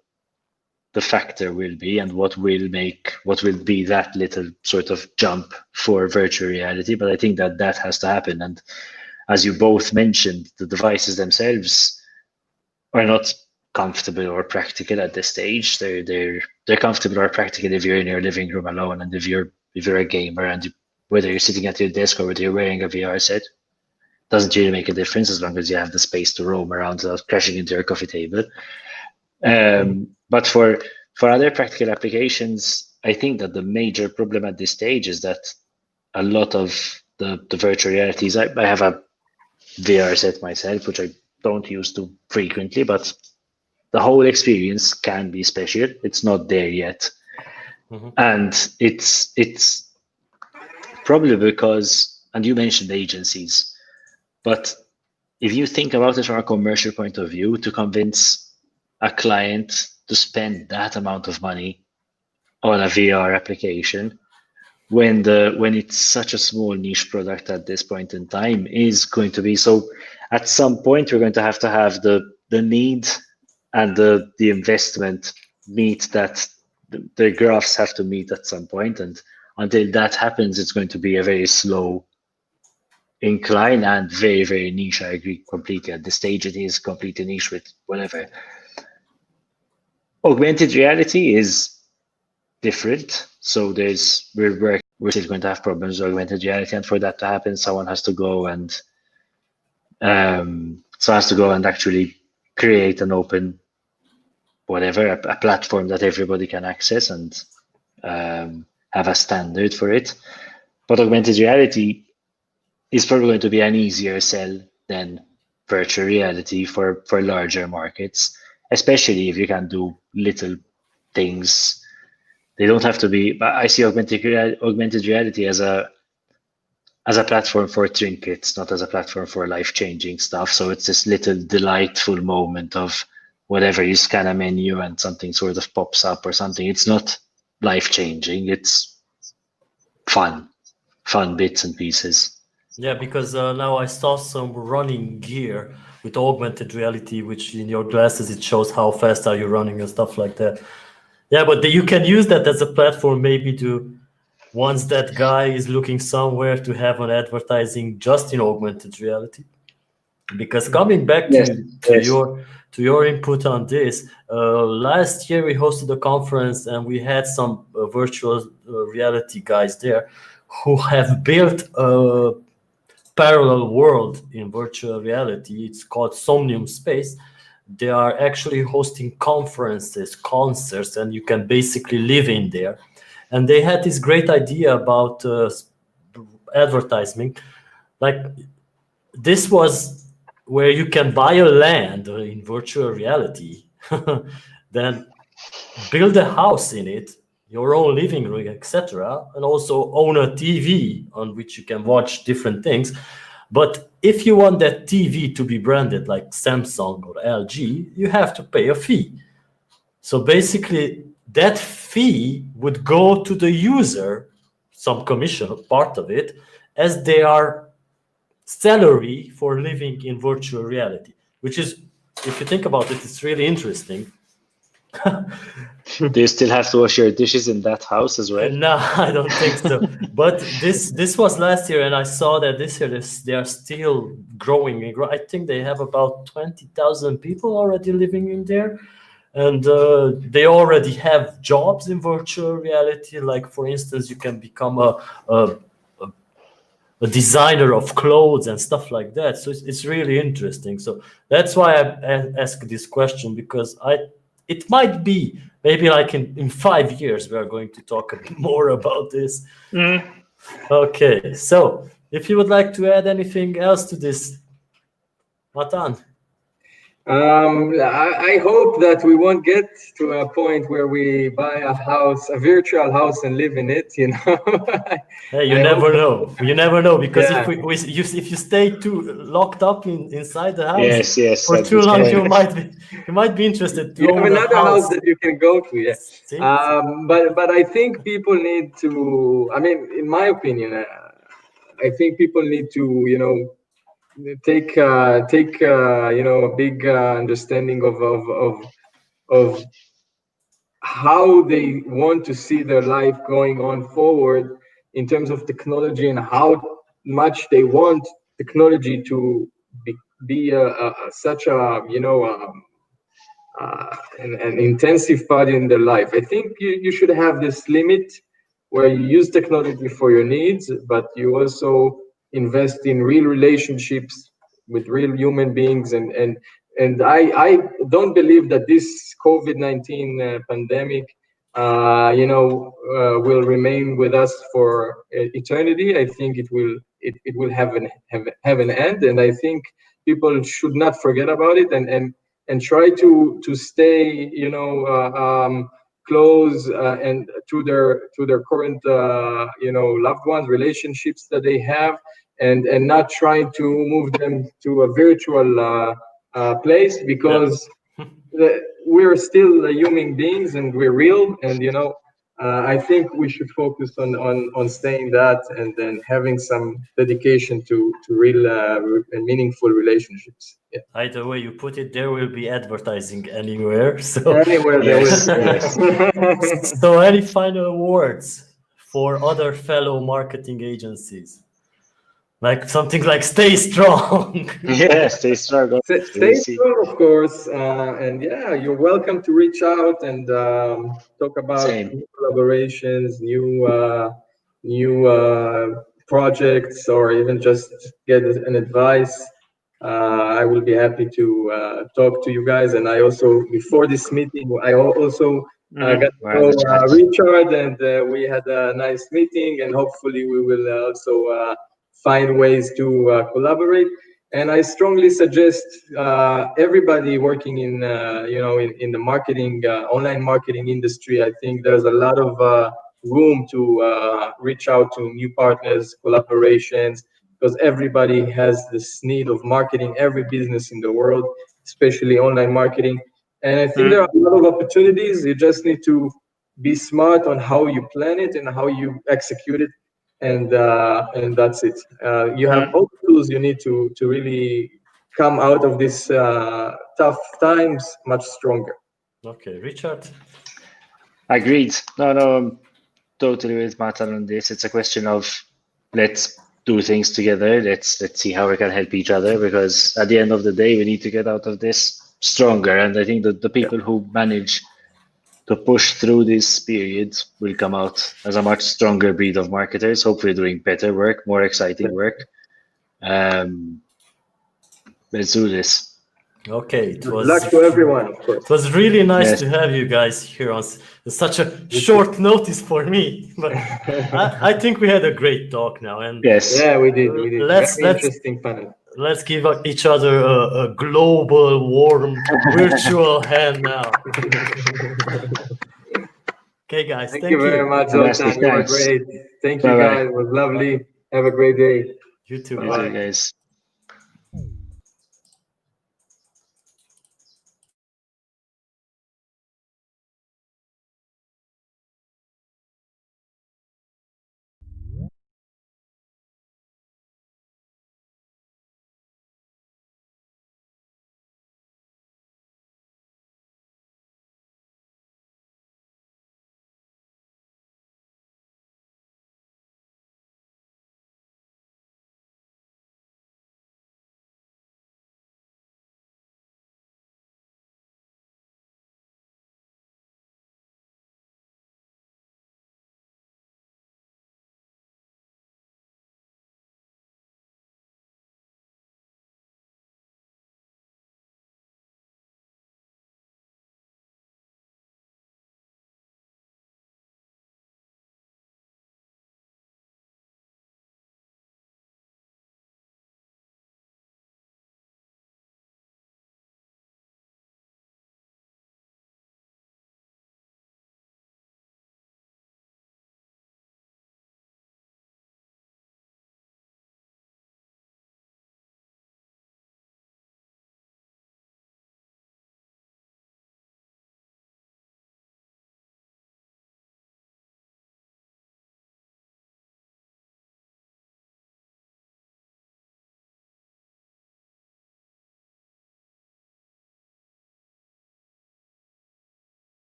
factor will be and what will be that little sort of jump for virtual reality, but I think that has to happen. And as you both mentioned, the devices themselves are not comfortable or practical at this stage. They're comfortable or practical if you're in your living room alone, and if you're a gamer, and whether you're sitting at your desk or whether you're wearing a VR set, doesn't really make a difference as long as you have the space to roam around without crashing into your coffee table. But for other practical applications, I think that the major problem at this stage is that a lot of the virtual realities, I have a VR set myself, which I don't use too frequently, but the whole experience can be special. It's not there yet. And it's probably because, and you mentioned agencies, but if you think about it from a commercial point of view, to convince a client to spend that amount of money on a VR application, when it's such a small niche product at this point in time, is going to be so. At some point, we're going to have the need and the investment meet that. The graphs have to meet at some point, and until that happens, it's going to be a very slow incline and very, very niche. I agree completely. At this stage, it is completely niche with whatever. Augmented reality is different. So we're still going to have problems with augmented reality, and for that to happen, someone has to go and actually create an open a platform that everybody can access and have a standard for it. But augmented reality is probably going to be an easier sell than virtual reality for larger markets, especially if you can do little things. They don't have to be. I see augmented reality as a platform for trinkets, not as a platform for life-changing stuff. So it's this little delightful moment of whatever, you scan a menu and something sort of pops up or something. It's not life-changing. It's fun bits and pieces. Yeah, because now I saw some running gear with augmented reality, which in your glasses, it shows how fast are you running and stuff like that. Yeah, but you can use that as a platform maybe to, once that guy is looking somewhere, to have an advertising just in augmented reality. Because coming back to your input on this, last year we hosted a conference and we had some virtual reality guys there who have built a parallel world in virtual reality. It's called Somnium Space. they are actually hosting conferences, concerts, and you can basically live in there. And they had this great idea about advertising. Like, this was where you can buy a land in virtual reality, then build a house in it, your own living room, etc., and also own a TV on which you can watch different things. But if you want that TV to be branded like Samsung or LG, you have to pay a fee. So basically, that fee would go to the user, some commission, part of it, as their salary for living in virtual reality, which is, if you think about it, it's really interesting. Do you still have to wash your dishes in that house as well? No, I don't think so. But this was last year, and I saw that this year they are still growing. I think they have about 20,000 people already living in there. And they already have jobs in virtual reality. Like, for instance, you can become a designer of clothes and stuff like that. So it's really interesting. So that's why I asked this question, because it might be maybe like in 5 years we are going to talk a bit more about this. Okay, so if you would like to add anything else to this, Matan. I hope that we won't get to a point where we buy a house, a virtual house, and live in it. You know. Hey, you never know. You never know, because Yeah. if you stay too locked up inside the house Yes, for at too this long, point. you might be interested to You own have a another house that you can go to. Yeah. See? But I think people need to. I mean, in my opinion, I think people need to, you know, take you know, a big understanding of how they want to see their life going on forward in terms of technology, and how much they want technology to be such a, you know, an intensive part in their life. I think you should have this limit where you use technology for your needs, but you also invest in real relationships with real human beings. And I don't believe that this COVID-19 pandemic, you know, will remain with us for eternity. I think it will have an end, and I think people should not forget about it, and try to stay, you know, close and to their current, you know, loved ones, relationships that they have, and not trying to move them to a virtual place, because we're still human beings and we're real, and you know, I think we should focus on staying that, and then having some dedication to real and meaningful relationships. Yeah. Either way you put it, there will be advertising anywhere. So Anywhere there Yes, is. So any final words for other fellow marketing agencies? Like something like stay strong. Yeah, stay strong. Stay strong, of course, and yeah, you're welcome to reach out and talk about new collaborations, new projects, or even just get an advice. I will be happy to talk to you guys. And I also, before this meeting, I also got to know Richard, and we had a nice meeting, and hopefully we will also find ways to collaborate. And I strongly suggest everybody working in, you know, in the marketing, online marketing industry. I think there's a lot of room to reach out to new partners, collaborations, because everybody has this need of marketing, every business in the world, especially online marketing. And I think there are a lot of opportunities. You just need to be smart on how you plan it and how you execute it. And that's it. You have all the tools you need to really come out of these tough times much stronger. Okay, Richard. Agreed. No, I'm totally with Matan on this. It's a question of let's do things together. Let's see how we can help each other, because at the end of the day, we need to get out of this stronger. And I think that the people who manage to push through this period will come out as a much stronger breed of marketers, hopefully doing better work, more exciting work. Let's do this. Okay, it Good was luck to everyone, of course. it was really nice Yes. to have you guys here on such a short notice for me. But I think we had a great talk now, and Yes. Yeah, we did. We did. Let's- Very let's- interesting panel. let's give each other a global, warm, virtual hand now. Okay, guys, Thank you very much, Fantastic, Zoltán. You were thanks. great. Thank you, Bye-bye. guys. It was lovely. Have a great day. You too. You Bye. too, guys.